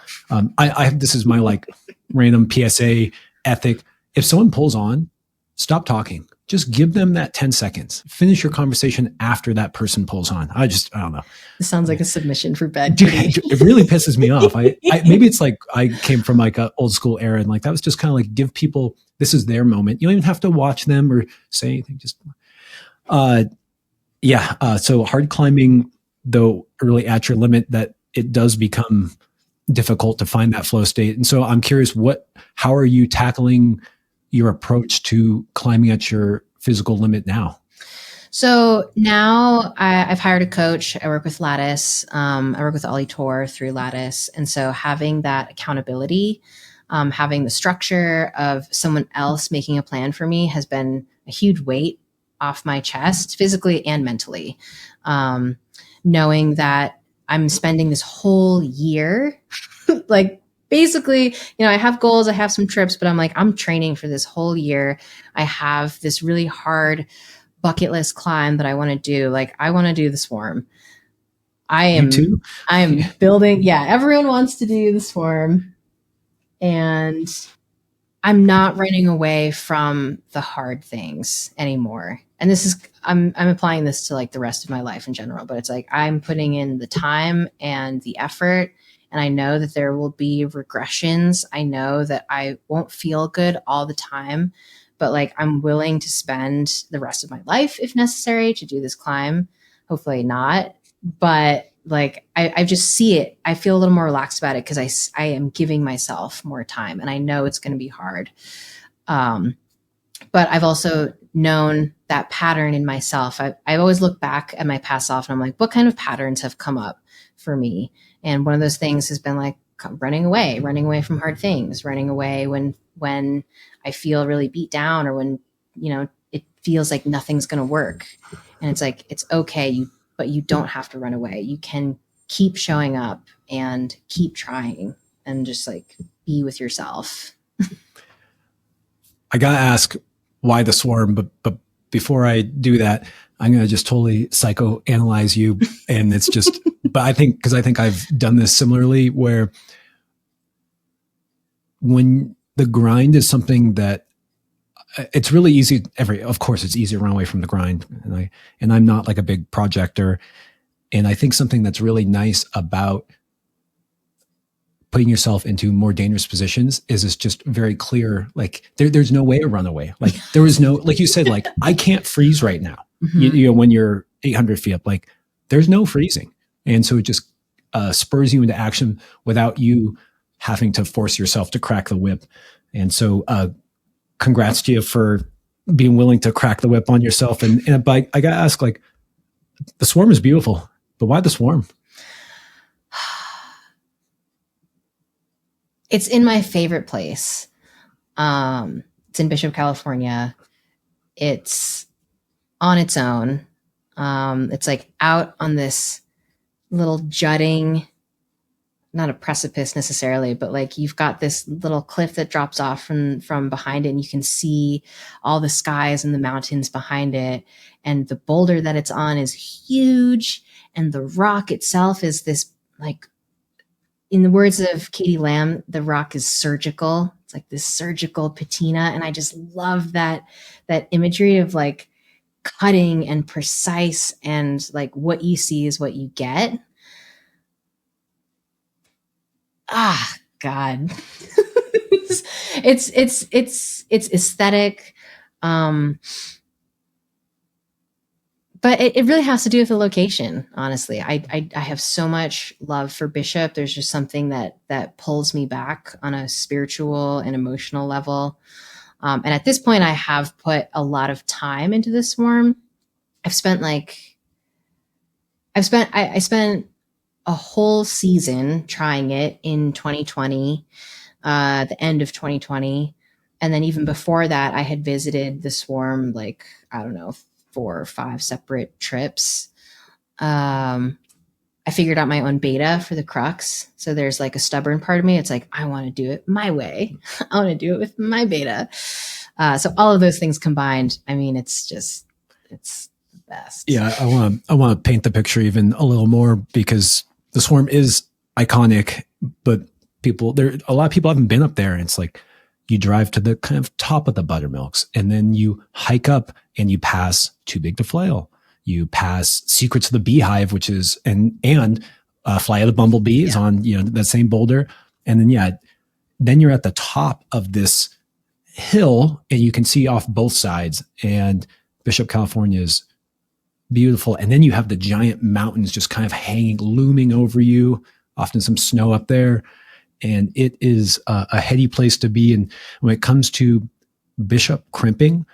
Speaker 3: This is my like random PSA ethic. If someone pulls on, stop talking. Just give them that 10 seconds. Finish your conversation after that person pulls on. I don't know.
Speaker 1: This sounds like a submission for bed.
Speaker 3: Dude, it really pisses me off. Maybe it's like I came from like an old school era, and like that was just kind of like, give people, this is their moment. You don't even have to watch them or say anything. Just so hard climbing, though, really at your limit, that it does become difficult to find that flow state. And so I'm curious, how are you tackling your approach to climbing at your physical limit now?
Speaker 1: So now I've hired a coach. I work with Lattice. I work with Ollie Tour through Lattice. And so having that accountability, having the structure of someone else making a plan for me has been a huge weight off my chest, physically and mentally. Knowing that I'm spending this whole year, like basically, I have goals, I have some trips, but I'm training for this whole year. I have this really hard bucket list climb that I want to do. Like, I want to do the Swarm. I am building. Yeah. Everyone wants to do the Swarm, and I'm not running away from the hard things anymore. And I'm applying this to like the rest of my life in general, but it's like, I'm putting in the time and the effort, and I know that there will be regressions. I know that I won't feel good all the time, but like, I'm willing to spend the rest of my life, if necessary, to do this climb. Hopefully not. But like, I just see it. I feel a little more relaxed about it because I am giving myself more time, and I know it's going to be hard. But I've also known that pattern in myself. I've always looked back at my past self, and I'm like, what kind of patterns have come up for me? And one of those things has been like running away from hard things, running away when I feel really beat down, or when, it feels like nothing's going to work. And it's like, it's okay. But you don't have to run away. You can keep showing up and keep trying, and just like be with yourself.
Speaker 3: I got to ask why the Swarm, but before I do that, I'm going to just totally psychoanalyze you. And it's just, but I think I've done this similarly, where when the grind is something that it's really easy. Of course it's easy to run away from the grind. And I'm not like a big projector. And I think something that's really nice about putting yourself into more dangerous positions is it's just very clear. Like there's no way to run away. Like there is no, like you said, like I can't freeze right now. Mm-hmm. When you're 800 feet up, like there's no freezing. And so it just spurs you into action without you having to force yourself to crack the whip. And so, congrats to you for being willing to crack the whip on yourself. But I got to ask, like, the Swarm is beautiful, but why the Swarm?
Speaker 1: It's in my favorite place. It's in Bishop, California. It's on its own. It's like out on this little jutting, not a precipice necessarily, but like you've got this little cliff that drops off from behind it, and you can see all the skies and the mountains behind it. And the boulder that it's on is huge. And the rock itself is this, like, in the words of Katie Lamb, the rock is surgical. It's like this surgical patina. And I just love that imagery of like cutting and precise, and like what you see is what you get. Ah, God. it's aesthetic. But it really has to do with the location. Honestly, I have so much love for Bishop. There's just something that pulls me back on a spiritual and emotional level. And at this point, I have put a lot of time into this Swarm. I spent a whole season trying it in 2020, the end of 2020. And then even before that, I had visited the Swarm, like, I don't know, 4 or 5 separate trips. I I figured out my own beta for the crux. So there's like a stubborn part of me. It's like, I want to do it my way. I want to do it with my beta. So all of those things combined, I mean, it's the best.
Speaker 3: Yeah, I want to paint the picture even a little more, because the Swarm is iconic, but a lot of people haven't been up there, and it's like you drive to the kind of top of the Buttermilks, and then you hike up and you pass Too Big to Flail. You pass Secrets of the Beehive, which is and Fly of the Bumblebee is on that same boulder, and then you're at the top of this hill, and you can see off both sides, and Bishop, California is beautiful, and then you have the giant mountains just kind of looming over you. Often some snow up there. And it is a heady place to be. And when it comes to Bishop crimping,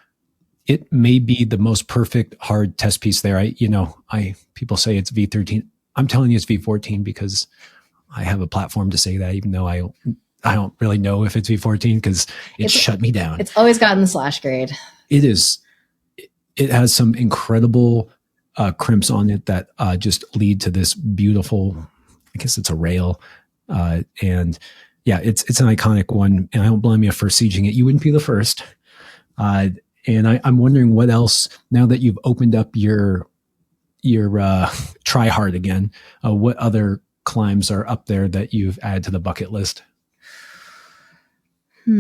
Speaker 3: it may be the most perfect hard test piece there. People say it's V13. I'm telling you it's V14 because I have a platform to say that, even though I don't really know if it's V14 because it's shut me down.
Speaker 1: It's always gotten the slash grade.
Speaker 3: It is. It has some incredible crimps on it that just lead to this beautiful, I guess it's a rail. And yeah, it's an iconic one, and I don't blame you for sieging it. You wouldn't be the first. And I'm wondering what else, now that you've opened up your try hard again, what other climbs are up there that you've added to the bucket list?
Speaker 1: Well,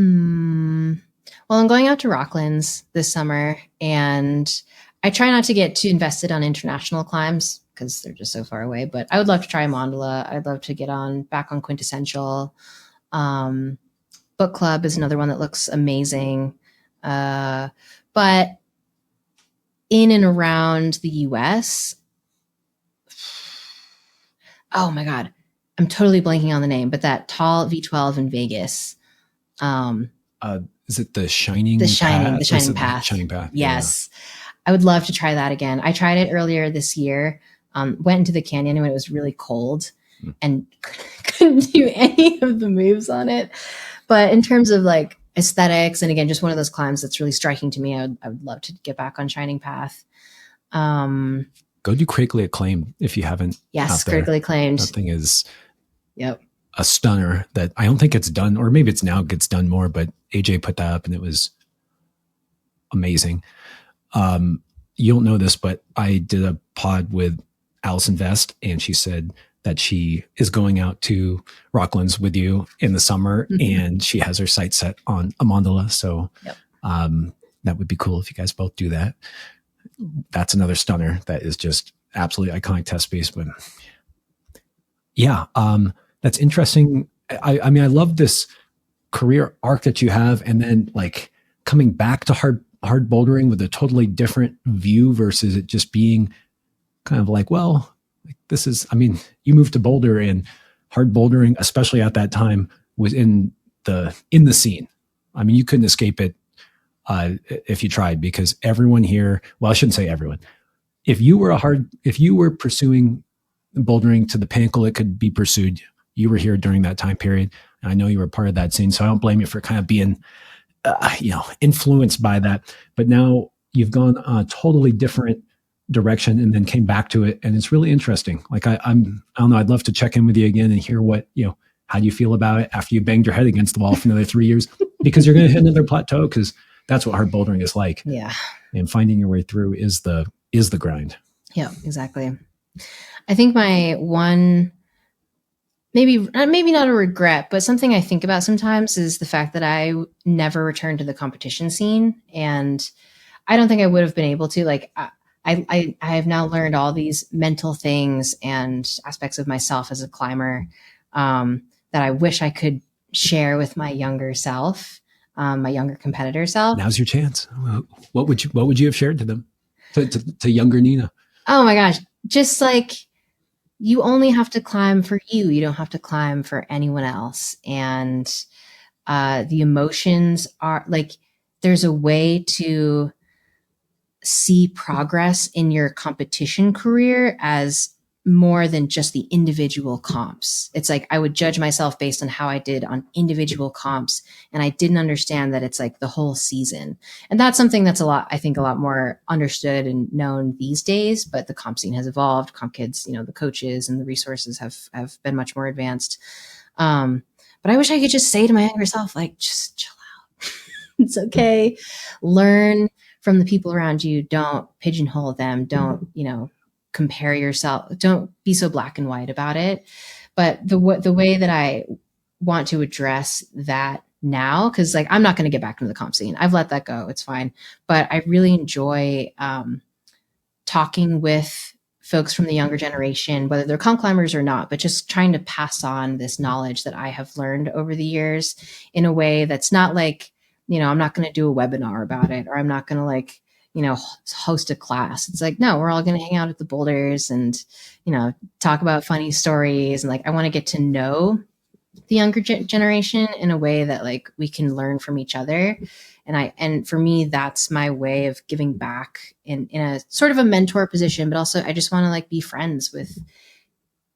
Speaker 1: I'm going out to Rocklands this summer, and I try not to get too invested on international climbs because they're just so far away, but I would love to try Mondola. I'd love to get back on Quintessential. Book Club is another one that looks amazing. But in and around the US, oh my God, I'm totally blanking on the name, but that tall V12 in Vegas.
Speaker 3: Is it the Shining
Speaker 1: Path?
Speaker 3: Shining Path.
Speaker 1: Yes. Yeah. I would love to try that again. I tried it earlier this year. Went into the canyon when it was really cold and couldn't do any of the moves on it. But in terms of like aesthetics, and again, just one of those climbs that's really striking to me, I would love to get back on Shining Path.
Speaker 3: Go do Critically Acclaimed if you haven't.
Speaker 1: Yes, Critically Acclaimed.
Speaker 3: That thing is a stunner that I don't think it's done, or maybe it's now gets done more, but AJ put that up and it was amazing. You don't know this, but I did a pod with Allison Vest, and she said that she is going out to Rocklands with you in the summer, and she has her sights set on a Mondola. So that would be cool if you guys both do that. That's another stunner that is just absolutely iconic test piece. But yeah, that's interesting. I mean, I love this career arc that you have, and then like coming back to hard bouldering with a totally different view versus it just being kind of like, well, like this is, I mean, you moved to Boulder, and hard bouldering, especially at that time, was in the scene. I mean, you couldn't escape it if you tried, because everyone here, well, I shouldn't say everyone. If you were pursuing bouldering to the pinnacle it could be pursued, you were here during that time period. And I know you were part of that scene, so I don't blame you for kind of being, influenced by that. But now you've gone a totally different direction and then came back to it, and it's really interesting. Like I don't know, I'd love to check in with you again and hear what, how do you feel about it after you banged your head against the wall for another 3 years, because you're going to hit another plateau, because that's what hard bouldering is like.
Speaker 1: Yeah.
Speaker 3: And finding your way through is the grind.
Speaker 1: Yeah, exactly. I think my one, maybe not a regret, but something I think about sometimes is the fact that I never returned to the competition scene. And I don't think I would have been able to. Like, I have now learned all these mental things and aspects of myself as a climber that I wish I could share with my younger self, my younger competitor self.
Speaker 3: Now's your chance. What would you have shared to them, to younger Nina?
Speaker 1: Oh my gosh. Just like, you only have to climb for you. You don't have to climb for anyone else. And the emotions are like, there's a way to see progress in your competition career as more than just the individual comps. It's like I would judge myself based on how I did on individual comps. And I didn't understand that it's like the whole season. And that's something that's I think a lot more understood and known these days, but the comp scene has evolved. Comp kids, the coaches and the resources have been much more advanced. But I wish I could just say to my younger self, like, just chill out. It's okay. Learn from the people around you. Don't pigeonhole them. Don't, compare yourself. Don't be so black and white about it. But the way that I want to address that now, because like I'm not going to get back into the comp scene. I've let that go. It's fine. But I really enjoy talking with folks from the younger generation, whether they're comp climbers or not, but just trying to pass on this knowledge that I have learned over the years in a way that's not like, I'm not going to do a webinar about it, or I'm not going to like, host a class. It's like, no, we're all going to hang out at the boulders and, talk about funny stories. And like, I want to get to know the younger generation in a way that like we can learn from each other. And for me, that's my way of giving back in a sort of a mentor position, but also I just want to like be friends with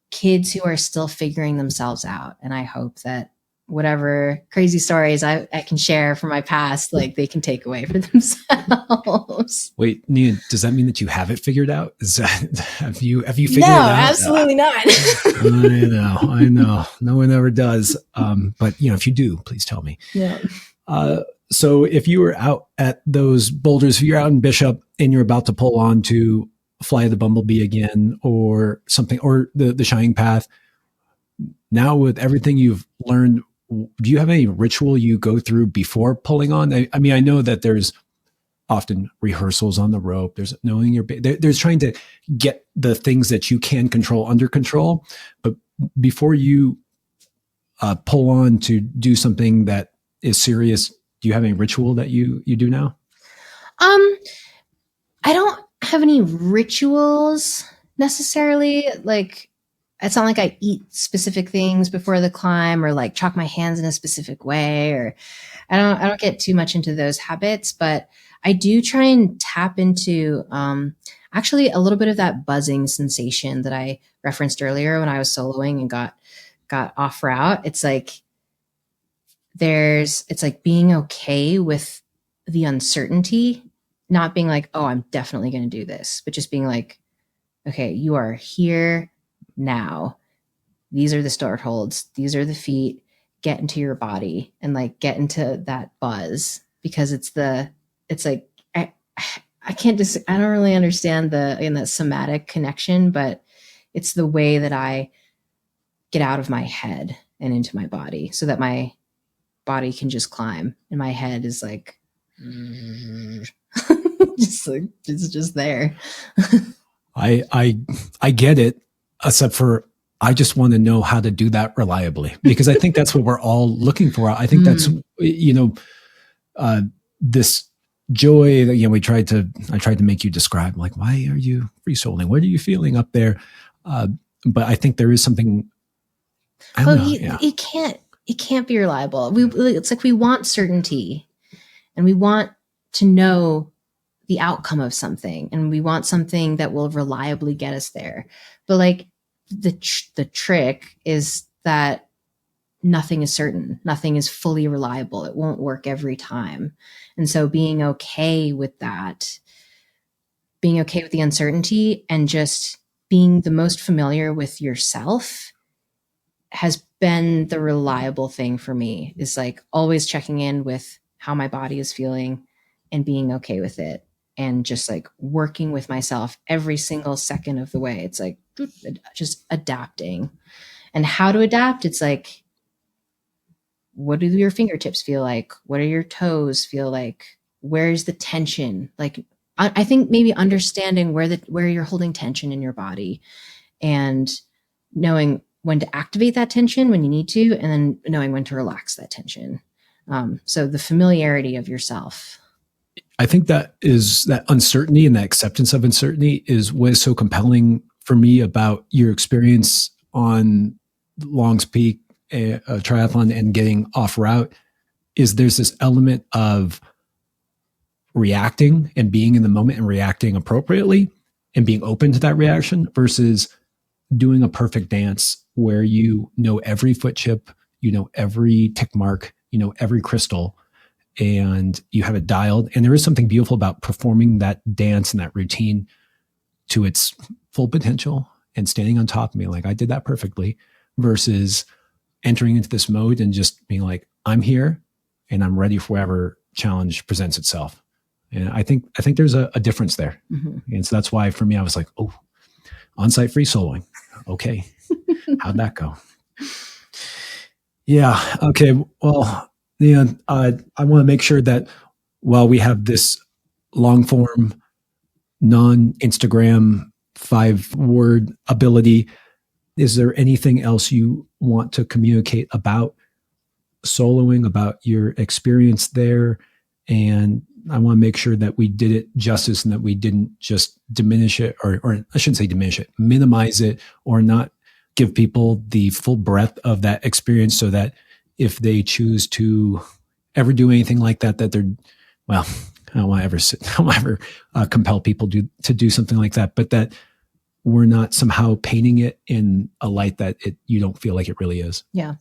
Speaker 1: kids who are still figuring themselves out. And I hope that whatever crazy stories I can share from my past, like they can take away for themselves.
Speaker 3: Wait, Nia, does that mean that you have it figured out? Have you figured it out?
Speaker 1: No, absolutely not.
Speaker 3: I know. No one ever does. But if you do, please tell me.
Speaker 1: Yeah.
Speaker 3: So if you were out at those boulders, if you're out in Bishop and you're about to pull on to Fly the Bumblebee again or something, or the Shining Path, now with everything you've learned, do you have any ritual you go through before pulling on? I mean, I know that there's often rehearsals on the rope. There's knowing there's trying to get the things that you can control under control. But before you pull on to do something that is serious, do you have any ritual that you do now?
Speaker 1: I don't have any rituals necessarily. Like, it's not like I eat specific things before the climb or like chalk my hands in a specific way, or I don't get too much into those habits, but I do try and tap into actually a little bit of that buzzing sensation that I referenced earlier when I was soloing and got off route. It's like it's like being okay with the uncertainty, not being like, oh, I'm definitely going to do this, but just being like, okay, you are here now. These are the start holds. These are the feet. Get into your body and like get into that buzz, because it's like, I don't really understand the somatic connection, but it's the way that I get out of my head and into my body so that my body can just climb and my head is like, just like, it's just there.
Speaker 3: I get it, except for I just want to know how to do that reliably, because I think that's what we're all looking for. I think that's, this joy that, I tried to make you describe, like, why are you free soloing? What are you feeling up there? But I think there is something,
Speaker 1: it can't be reliable. It's like we want certainty and we want to know the outcome of something, and we want something that will reliably get us there. But like the trick is that nothing is certain. Nothing is fully reliable. It won't work every time. And so being okay with that, being okay with the uncertainty and just being the most familiar with yourself has been the reliable thing for me, is like always checking in with how my body is feeling and being okay with it. And just like working with myself every single second of the way. It's like just adapting. And how to adapt, it's like, what do your fingertips feel like? What do your toes feel like? Where's the tension? Like, I think maybe understanding where you're holding tension in your body and knowing when to activate that tension when you need to, and then knowing when to relax that tension. So the familiarity of yourself.
Speaker 3: I think that uncertainty and that acceptance of uncertainty is what is so compelling for me about your experience on Long's Peak, a triathlon, and getting off route. Is there's this element of reacting and being in the moment and reacting appropriately and being open to that reaction versus doing a perfect dance where you know every foot chip, you know every tick mark, you know every crystal, and you have it dialed. And there is something beautiful about performing that dance and that routine to its full potential and standing on top of me like I did that perfectly, versus entering into this mode and just being like, I'm here and I'm ready for whatever challenge presents itself. And I think there's a difference there. Mm-hmm. And so that's why for me, I was like, oh, on-site free soloing. Okay. How'd that go? Yeah. Okay. Well, I want to make sure that while we have this long form, non-Instagram 5-word ability, is there anything else you want to communicate about soloing, about your experience there? And I want to make sure that we did it justice and that we didn't just diminish it, or I shouldn't say diminish it, minimize it, or not give people the full breadth of that experience, so that if they choose to ever do anything like that, that they're, well, I don't want to ever compel people to do something like that, but that we're not somehow painting it in a light that you don't feel like it really is.
Speaker 1: Yeah.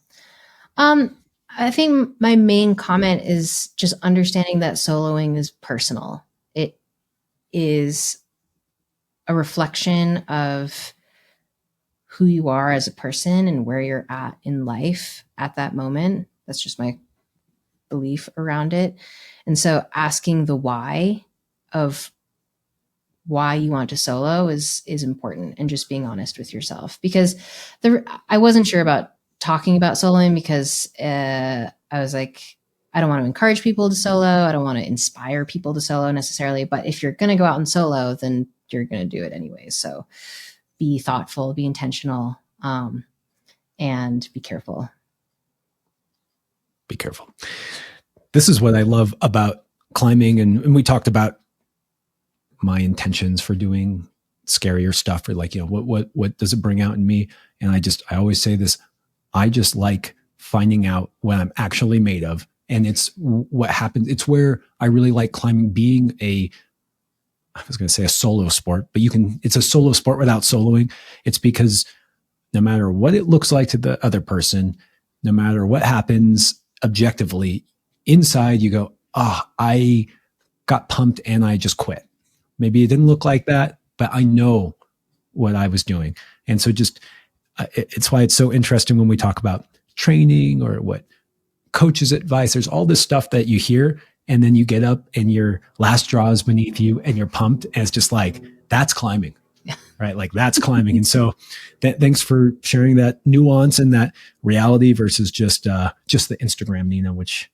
Speaker 1: I think my main comment is just understanding that soloing is personal. It is a reflection of who you are as a person and where you're at in life at that moment. That's just my belief around it. And so asking the why of why you want to solo is important, and just being honest with yourself, because I wasn't sure about talking about soloing because I was like, I don't want to encourage people to solo. I don't want to inspire people to solo necessarily, but if you're going to go out and solo, then you're going to do it anyways. So be thoughtful, be intentional, and be careful.
Speaker 3: Be careful. This is what I love about climbing. And we talked about my intentions for doing scarier stuff, or like, what does it bring out in me? And I always say this, I just like finding out what I'm actually made of. And it's what happens. It's where I really like climbing being I was going to say a solo sport, but it's a solo sport without soloing. It's because no matter what it looks like to the other person, no matter what happens objectively, inside you go, I got pumped and I just quit. Maybe it didn't look like that, but I know what I was doing. And so it's why it's so interesting when we talk about training or what coaches' advice. There's all this stuff that you hear, and then you get up and your last straw is beneath you and you're pumped. And it's just like, that's climbing, right? Like that's climbing. And so thanks for sharing that nuance and that reality versus just the Instagram, Nina, which,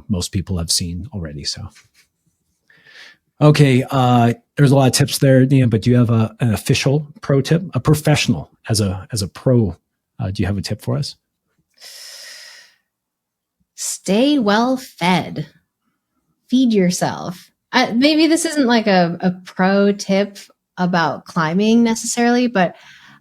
Speaker 3: most people have seen already. So, okay. There's a lot of tips there, Nina, but do you have an official pro tip, a professional as a pro? Do you have a tip for us?
Speaker 1: Stay well fed. Feed yourself. Maybe this isn't like a pro tip about climbing necessarily, but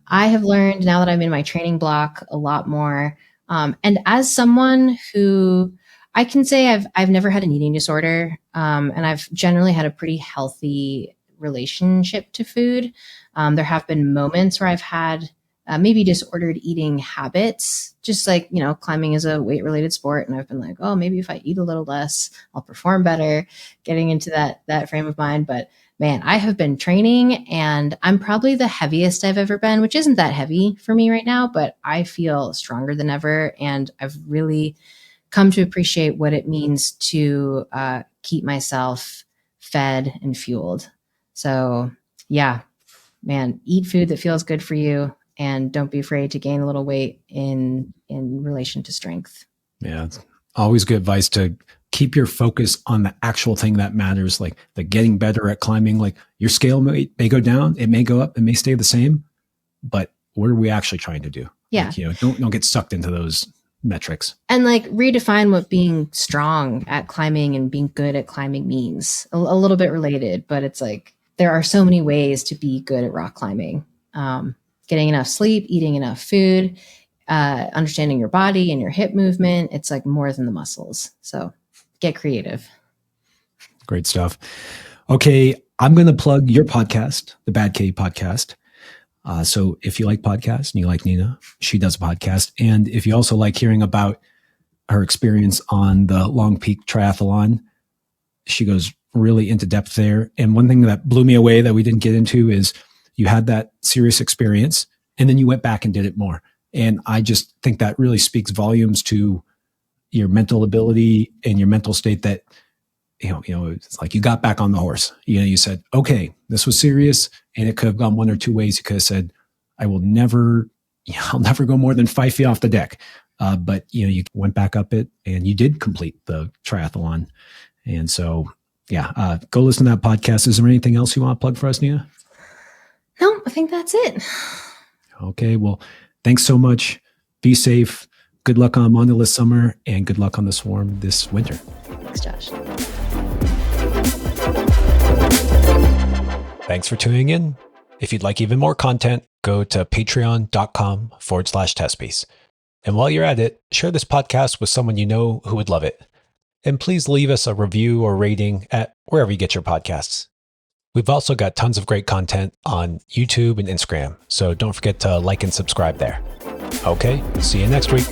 Speaker 1: I have learned now that I'm in my training block a lot more. And as someone who I can say I've never had an eating disorder, and I've generally had a pretty healthy relationship to food. There have been moments where I've had maybe disordered eating habits, just like, climbing is a weight related sport. And I've been like, oh, maybe if I eat a little less, I'll perform better, getting into that frame of mind. But man, I have been training and I'm probably the heaviest I've ever been, which isn't that heavy for me right now, but I feel stronger than ever. And I've really come to appreciate what it means to keep myself fed and fueled. So yeah, man, eat food that feels good for you. And don't be afraid to gain a little weight in relation to strength. Yeah,
Speaker 3: it's always good advice to keep your focus on the actual thing that matters, like the getting better at climbing. Like your scale may go down, it may go up, it may stay the same, but what are we actually trying to do?
Speaker 1: Yeah,
Speaker 3: like, don't get sucked into those metrics.
Speaker 1: And like redefine what being strong at climbing and being good at climbing means. A little bit related, but it's like there are so many ways to be good at rock climbing. Getting enough sleep, eating enough food, understanding your body and your hip movement. It's like more than the muscles. So get creative.
Speaker 3: Great stuff. Okay. I'm going to plug your podcast, the Bad K podcast. So if you like podcasts and you like Nina, she does a podcast. And if you also like hearing about her experience on the Long Peak Triathlon, she goes really into depth there. And one thing that blew me away that we didn't get into is you had that serious experience and then you went back and did it more. And I just think that really speaks volumes to your mental ability and your mental state that, it's like you got back on the horse. You said, okay, this was serious, and it could have gone one or two ways. You could have said, I'll never go more than 5 feet off the deck. But you went back up it and you did complete the triathlon. And so, go listen to that podcast. Is there anything else you want to plug for us, Nia?
Speaker 1: No, I think that's it.
Speaker 3: Okay. Well, thanks so much. Be safe. Good luck on Mondo this summer and good luck on the Swarm this winter.
Speaker 1: Thanks, Josh.
Speaker 2: Thanks for tuning in. If you'd like even more content, go to patreon.com/testpiece. And while you're at it, share this podcast with someone you know who would love it. And please leave us a review or rating at wherever you get your podcasts. We've also got tons of great content on YouTube and Instagram, so don't forget to like and subscribe there. Okay, see you next week.